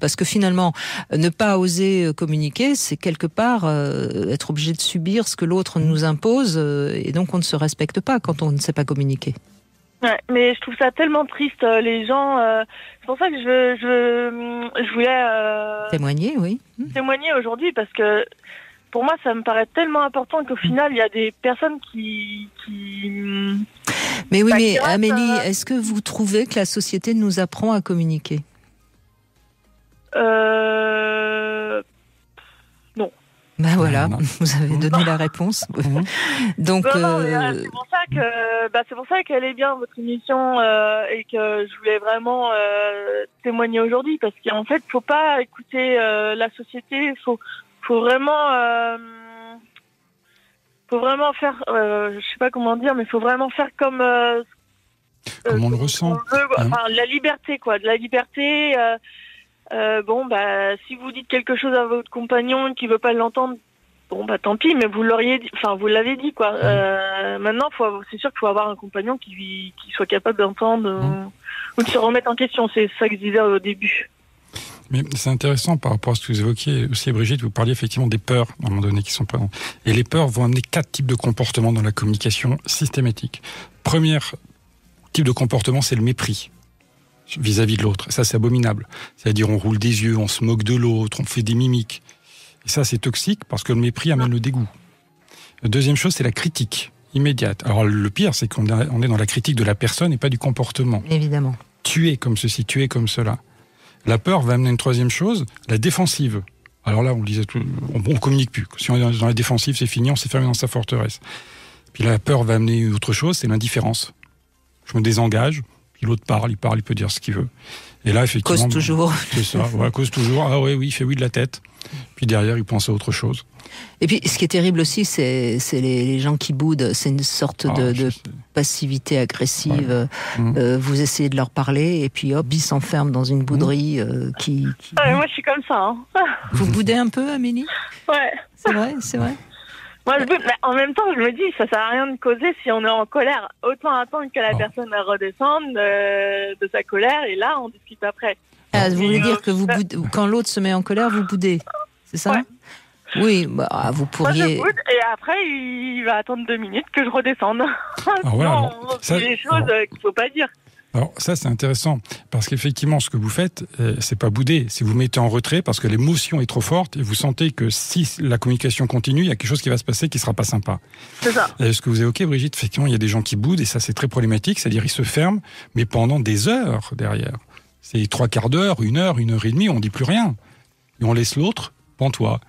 parce que finalement, ne pas oser communiquer, c'est quelque part être obligé de subir ce que l'autre nous impose, et donc on ne se respecte pas quand on ne sait pas communiquer. Ouais, mais je trouve ça tellement triste, les gens. C'est pour ça que je voulais témoigner, oui. Témoigner aujourd'hui, parce que pour moi, ça me paraît tellement important qu'au final, il y a des personnes qui... Mais oui, mais Amélie, est-ce que vous trouvez que la société nous apprend à communiquer ? Non. Ben voilà, vous avez donné la réponse. Donc, c'est pour ça qu'elle est bien votre émission et que je voulais vraiment témoigner aujourd'hui, parce qu'en fait, faut pas écouter la société, faut vraiment faire, je sais pas comment dire, mais faut vraiment faire comme on le ressent. La liberté, quoi, de la liberté. Si vous dites quelque chose à votre compagnon qui veut pas l'entendre, tant pis, mais vous l'avez dit, quoi. Maintenant, c'est sûr qu'il faut avoir un compagnon qui soit capable d'entendre ou de se remettre en question. C'est ça que je disais au début. Mais c'est intéressant par rapport à ce que vous évoquiez aussi, Brigitte, vous parliez effectivement des peurs, à un moment donné, qui sont pas... Et les peurs vont amener 4 types de comportements dans la communication systématique. Premier type de comportement, c'est le mépris vis-à-vis de l'autre. Ça, c'est abominable. C'est-à-dire, on roule des yeux, on se moque de l'autre, on fait des mimiques. Et ça, c'est toxique parce que le mépris amène le dégoût. La deuxième chose, c'est la critique immédiate. Alors, le pire, c'est qu'on est dans la critique de la personne et pas du comportement. Évidemment. Tu es comme ceci, tu es comme cela. La peur va amener une troisième chose, la défensive. Alors là, on disait on communique plus. Si on est dans la défensive, c'est fini, on s'est fermé dans sa forteresse. Puis la peur va amener autre chose, c'est l'indifférence. Je me désengage, puis l'autre parle, il peut dire ce qu'il veut. Et là, effectivement... Cause toujours. C'est ça, voilà, cause toujours. Ah oui, il fait oui de la tête. Puis derrière, il pense à autre chose. Et puis, ce qui est terrible aussi, c'est les gens qui boudent. C'est une sorte de passivité agressive. Ouais. Vous essayez de leur parler, et puis hop, ils s'enferment dans une bouderie qui... moi, je suis comme ça. Hein. Vous boudez un peu, Amélie ? Ouais. C'est vrai. Moi, je boude, mais en même temps, je me dis, ça sert à rien de causer si on est en colère. Autant attendre que la personne redescende de sa colère, et là, on discute après. Vous voulez dire que quand l'autre se met en colère, vous boudez, c'est ça ? Ouais. Oui, vous pourriez... Moi, je boude, et après, il va attendre 2 minutes que je redescende. C'est des choses qu'il ne faut pas dire. Alors ça, c'est intéressant, parce qu'effectivement, ce que vous faites, c'est pas bouder, c'est vous mettez en retrait parce que l'émotion est trop forte et vous sentez que si la communication continue, il y a quelque chose qui va se passer qui sera pas sympa. C'est ça. Ce que vous évoquez, Brigitte, effectivement, il y a des gens qui boudent et ça, c'est très problématique, c'est-à-dire ils se ferment, mais pendant des heures derrière. C'est 3/4 d'heure, 1 heure et demie, on dit plus rien. Et on laisse l'autre pantois.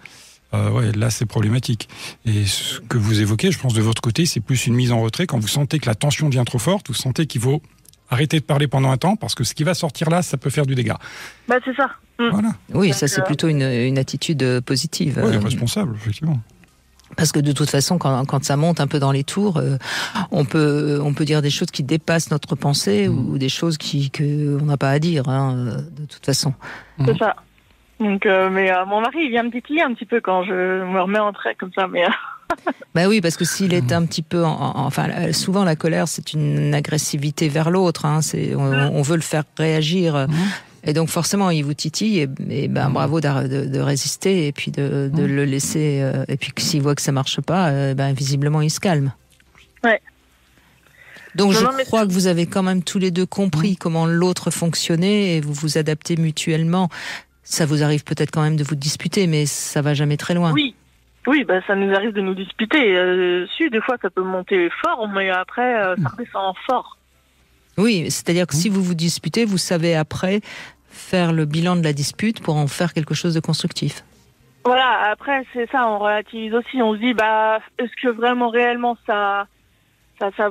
ouais, là c'est problématique. Et ce que vous évoquez, je pense de votre côté, c'est plus une mise en retrait quand vous sentez que la tension devient trop forte, vous sentez qu'il faut arrêter de parler pendant un temps parce que ce qui va sortir là, ça peut faire du dégât. Bah c'est ça. Voilà. Oui, Donc, ça c'est plutôt une attitude positive. Ouais, responsable, effectivement. Parce que de toute façon, quand ça monte un peu dans les tours, on peut dire des choses qui dépassent notre pensée ou des choses qu'on n'a pas à dire, de toute façon. C'est ça. Donc, mais mon mari, il vient me titiller un petit peu quand je me remets en trait comme ça, mais... Bah oui, parce que s'il est un petit peu, enfin, souvent la colère, c'est une agressivité vers l'autre. On veut le faire réagir. Et donc forcément, il vous titille et bravo de résister et puis de le laisser. Et puis s'il voit que ça marche pas, visiblement il se calme. Ouais. Donc je crois que vous avez quand même tous les deux compris comment l'autre fonctionnait et vous vous adaptez mutuellement. Ça vous arrive peut-être quand même de vous disputer, mais ça va jamais très loin. Oui, ça nous arrive de nous disputer. Des fois ça peut monter fort, mais après ça redescend fort. Oui, c'est-à-dire que si vous vous disputez, vous savez après faire le bilan de la dispute pour en faire quelque chose de constructif. Voilà, après c'est ça, on relativise aussi, on se dit est-ce que vraiment réellement ça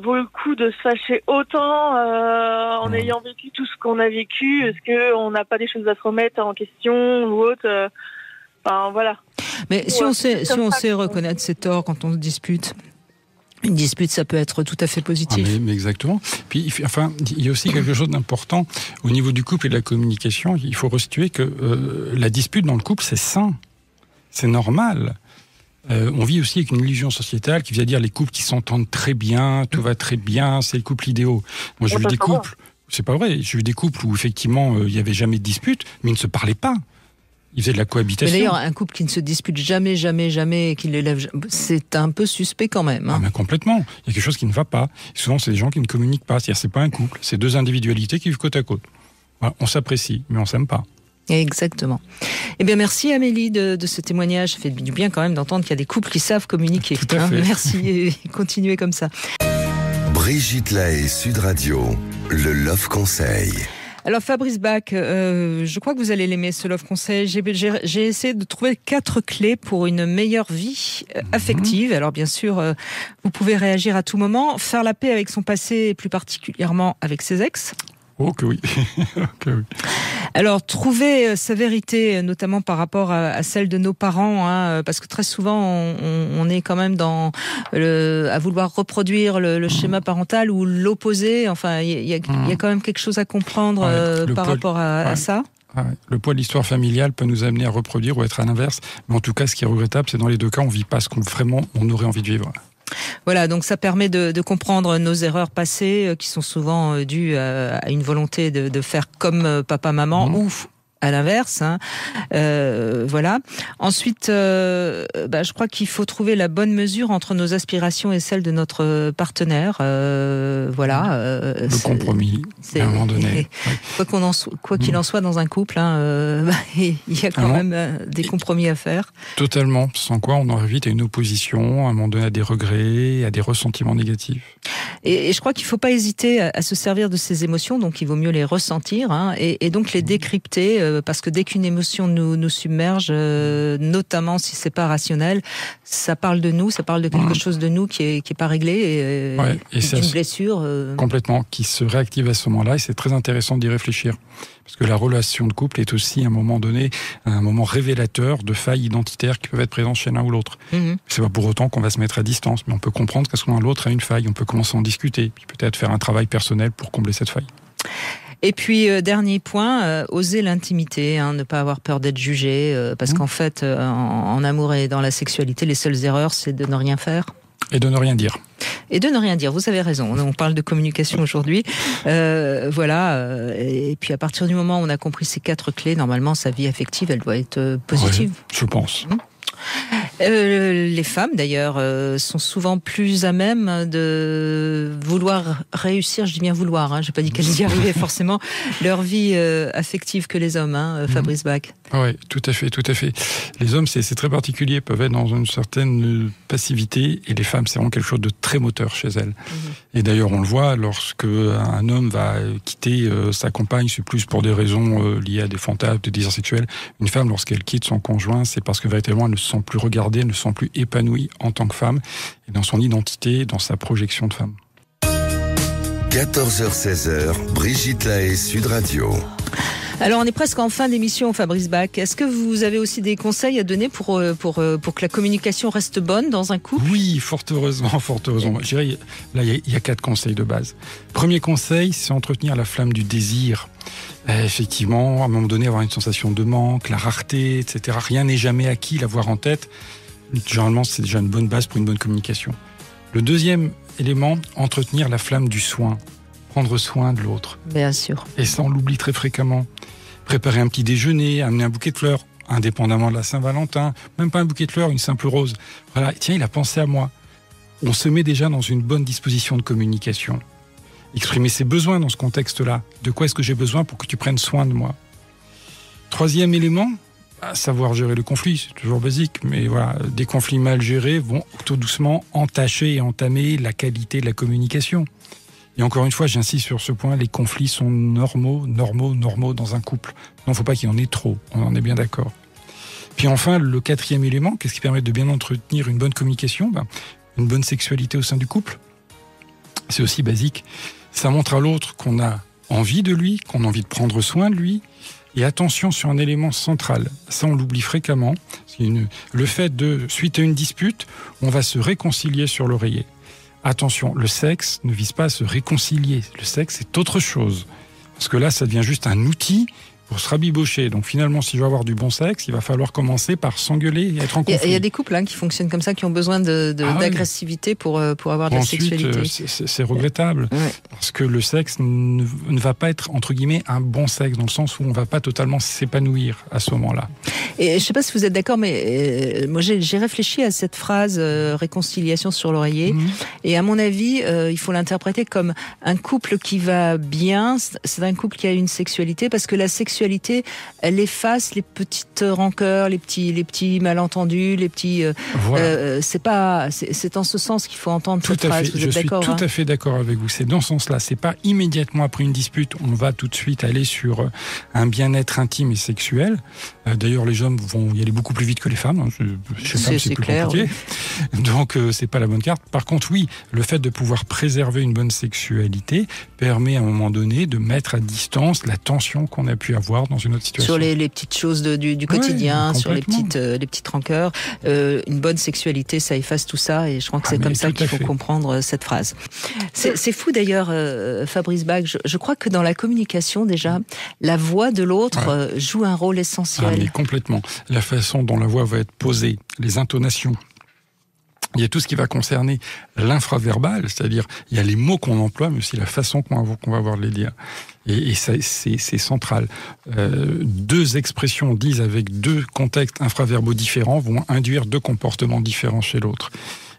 vaut le coup de se fâcher autant en ayant vécu tout ce qu'on a vécu, est-ce qu'on n'a pas des choses à se remettre en question ou autre, voilà. Mais si on sait reconnaître ses torts quand on se dispute. Une dispute, ça peut être tout à fait positif. Mais exactement. Puis, il y a aussi quelque chose d'important au niveau du couple et de la communication. Il faut restituer que la dispute dans le couple, c'est sain, c'est normal. On vit aussi avec une illusion sociétale qui vient dire les couples qui s'entendent très bien, tout va très bien, c'est les couples idéaux. Moi, j'ai vu des couples, c'est pas vrai. J'ai vu des couples où effectivement il n'y avait jamais de dispute, mais ils ne se parlaient pas. Ils faisaient de la cohabitation. Mais d'ailleurs, un couple qui ne se dispute jamais, et qui l'élève, c'est un peu suspect quand même. Mais complètement. Il y a quelque chose qui ne va pas. Et souvent, c'est des gens qui ne communiquent pas. C'est-à-dire, c'est pas un couple. C'est deux individualités qui vivent côte à côte. Voilà, on s'apprécie, mais on s'aime pas. Exactement. Eh bien, merci Amélie de ce témoignage. Ça fait du bien quand même d'entendre qu'il y a des couples qui savent communiquer. Tout à fait. Merci et continuez comme ça. Brigitte Lahaie, Sud Radio, le Love Conseil. Alors Fabrice Bach, je crois que vous allez l'aimer ce Love Conseil. J'ai essayé de trouver 4 clés pour une meilleure vie affective. Alors bien sûr, vous pouvez réagir à tout moment, faire la paix avec son passé et plus particulièrement avec ses ex. Oh que oui. Okay, oui. Alors, trouver sa vérité, notamment par rapport à celle de nos parents, parce que très souvent, on est quand même à vouloir reproduire le schéma parental ou l'opposé. Enfin, il y a quand même quelque chose à comprendre par rapport à ça. Le poids de l'histoire familiale peut nous amener à reproduire ou être à l'inverse. Mais en tout cas, ce qui est regrettable, c'est dans les deux cas, on ne vit pas ce qu'on vraiment on aurait envie de vivre. Voilà, donc ça permet de comprendre nos erreurs passées qui sont souvent dues à une volonté de faire comme papa-maman ou à l'inverse. Voilà. Ensuite, je crois qu'il faut trouver la bonne mesure entre nos aspirations et celles de notre partenaire. Voilà. Le compromis, à un moment donné. Quoi qu'il en soit dans un couple, il y a quand même des compromis à faire. Totalement. Sans quoi on en évite à une opposition, à un moment donné à des regrets, à des ressentiments négatifs. Et je crois qu'il ne faut pas hésiter à se servir de ces émotions, donc il vaut mieux les ressentir et donc les décrypter, parce que dès qu'une émotion nous submerge, notamment si c'est pas rationnel, ça parle de nous, ça parle de quelque chose de nous qui est pas réglé, et d'une blessure. Complètement, qui se réactive à ce moment-là, et c'est très intéressant d'y réfléchir. Parce que la relation de couple est aussi, à un moment donné, un moment révélateur de failles identitaires qui peuvent être présentes chez l'un ou l'autre. C'est pas pour autant qu'on va se mettre à distance, mais on peut comprendre qu'à ce moment l'autre a une faille, on peut commencer à en discuter, puis peut-être faire un travail personnel pour combler cette faille. Et puis, dernier point, oser l'intimité, ne pas avoir peur d'être jugé, parce qu'en fait, en amour et dans la sexualité, les seules erreurs, c'est de ne rien faire. Et de ne rien dire. Et de ne rien dire, vous avez raison. On parle de communication aujourd'hui. Voilà. Et puis à partir du moment où on a compris ces 4 clés, normalement sa vie affective, elle doit être positive. Ouais, je pense. Les femmes, d'ailleurs, sont souvent plus à même de vouloir réussir, je dis bien vouloir, je n'ai pas dit qu'elles y arrivaient forcément, leur vie affective que les hommes, Fabrice Bach. Oui, tout à fait. Les hommes, c'est très particulier, peuvent être dans une certaine passivité, et les femmes, c'est vraiment quelque chose de très moteur chez elles. Et d'ailleurs, on le voit, lorsque un homme va quitter sa compagne, c'est plus pour des raisons liées à des fantasmes, des désirs sexuels. Une femme, lorsqu'elle quitte son conjoint, c'est parce que véritablement, elle ne se sent plus regardée, elle ne se sent plus épanouie en tant que femme, et dans son identité, dans sa projection de femme. 14h-16h, Brigitte Lahaie, Sud Radio. Alors, on est presque en fin d'émission, Fabrice Bach. Est-ce que vous avez aussi des conseils à donner pour que la communication reste bonne dans un couple ? Oui, fort heureusement. Je dirais, là, il y a 4 conseils de base. Premier conseil, c'est entretenir la flamme du désir. Effectivement, à un moment donné, avoir une sensation de manque, la rareté, etc. Rien n'est jamais acquis, l'avoir en tête. Généralement, c'est déjà une bonne base pour une bonne communication. Le deuxième élément, entretenir la flamme du soin. Prendre soin de l'autre. Bien sûr. Et ça, on l'oublie très fréquemment. Préparer un petit déjeuner, amener un bouquet de fleurs, indépendamment de la Saint-Valentin, même pas un bouquet de fleurs, une simple rose. Voilà, tiens, il a pensé à moi. On se met déjà dans une bonne disposition de communication. Exprimer ses besoins dans ce contexte-là. De quoi est-ce que j'ai besoin pour que tu prennes soin de moi ? Troisième élément, savoir gérer le conflit, c'est toujours basique, mais voilà, des conflits mal gérés vont tout doucement entacher et entamer la qualité de la communication. Et encore une fois, j'insiste sur ce point, les conflits sont normaux dans un couple. Non, il ne faut pas qu'il y en ait trop, on en est bien d'accord. Puis enfin, le 4e élément, qu'est-ce qui permet de bien entretenir une bonne communication ? Une bonne sexualité au sein du couple. C'est aussi basique. Ça montre à l'autre qu'on a envie de lui, qu'on a envie de prendre soin de lui. Et attention sur un élément central, ça on l'oublie fréquemment, le fait de, suite à une dispute, on va se réconcilier sur l'oreiller. Attention, le sexe ne vise pas à se réconcilier. Le sexe, c'est autre chose. Parce que là, ça devient juste un outil pour se rabibocher. Donc finalement, si je veux avoir du bon sexe, il va falloir commencer par s'engueuler et être en conflit. Il y a des couples qui fonctionnent comme ça, qui ont besoin d'agressivité pour avoir de la sexualité. C'est regrettable. Ouais. Parce que le sexe ne va pas être, entre guillemets, un bon sexe, dans le sens où on ne va pas totalement s'épanouir à ce moment-là. Et je ne sais pas si vous êtes d'accord, mais moi j'ai réfléchi à cette phrase réconciliation sur l'oreiller. Et à mon avis, il faut l'interpréter comme un couple qui va bien. C'est un couple qui a une sexualité, parce que la sexualité, elle efface les petites rancœurs, les petits malentendus, les petits. Voilà. C'est en ce sens qu'il faut entendre cette phrase. Vous êtes d'accord ? Je suis tout à fait d'accord avec vous. C'est dans ce sens-là. C'est pas immédiatement après une dispute, on va tout de suite aller sur un bien-être intime et sexuel. D'ailleurs, les hommes vont y aller beaucoup plus vite que les femmes. Chez femmes, c'est plus clair, compliqué. Oui. Donc, c'est pas la bonne carte. Par contre, oui, le fait de pouvoir préserver une bonne sexualité permet à un moment donné de mettre à distance la tension qu'on a pu avoir dans une autre situation. Sur les petites choses du quotidien, sur les petites rancœurs. Une bonne sexualité, ça efface tout ça, et je crois que c'est comme ça qu'il faut comprendre cette phrase. C'est fou d'ailleurs, Fabrice Bach. Je crois que dans la communication, déjà, la voix de l'autre joue un rôle essentiel. Mais complètement. La façon dont la voix va être posée, les intonations. Il y a tout ce qui va concerner l'infraverbal, c'est-à-dire il y a les mots qu'on emploie, mais aussi la façon qu'on va avoir de les dire. Et ça, c'est central. 2 expressions dises avec 2 contextes infraverbaux différents vont induire 2 comportements différents chez l'autre.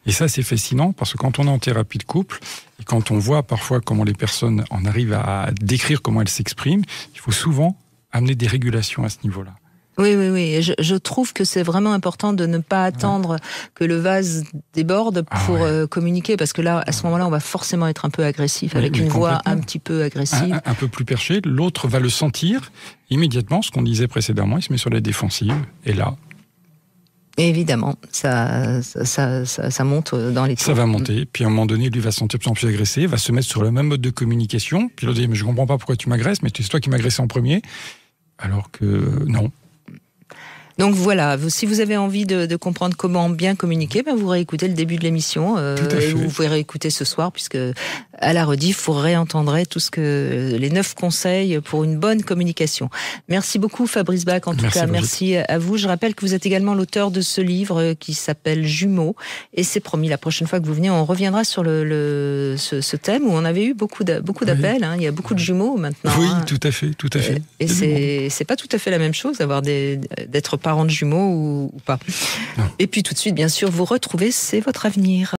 Et ça, c'est fascinant, parce que quand on est en thérapie de couple, et quand on voit parfois comment les personnes en arrivent à décrire comment elles s'expriment, il faut souvent amener des régulations à ce niveau-là. Oui. Et je trouve que c'est vraiment important de ne pas attendre que le vase déborde pour communiquer, parce que là, à ce moment-là, on va forcément être un peu agressif, avec une voix un petit peu agressive. Un peu plus perché, l'autre va le sentir immédiatement, ce qu'on disait précédemment, il se met sur la défensive, et là... Et évidemment, ça monte dans les tours. Ça va monter, puis à un moment donné, lui va se sentir de plus en plus agressé, va se mettre sur le même mode de communication, puis l'autre dit « mais je comprends pas pourquoi tu m'agresses, mais c'est toi qui m'agressais en premier », alors que non. Donc voilà, si vous avez envie de comprendre comment bien communiquer, vous réécoutez le début de l'émission, et vous pouvez réécouter ce soir, puisque à la rediff, vous réentendrez tout ce que les 9 conseils pour une bonne communication. Merci beaucoup Fabrice Bach, en tout cas, merci à vous. Je rappelle que vous êtes également l'auteur de ce livre qui s'appelle Jumeaux, et c'est promis, la prochaine fois que vous venez, on reviendra sur ce thème où on avait eu beaucoup d'appels, hein. Il y a beaucoup de jumeaux maintenant. Oui, tout à fait. Et c'est pas tout à fait la même chose d'être parent de jumeaux ou pas. Non. Et puis tout de suite, bien sûr, vous retrouvez C'est votre avenir.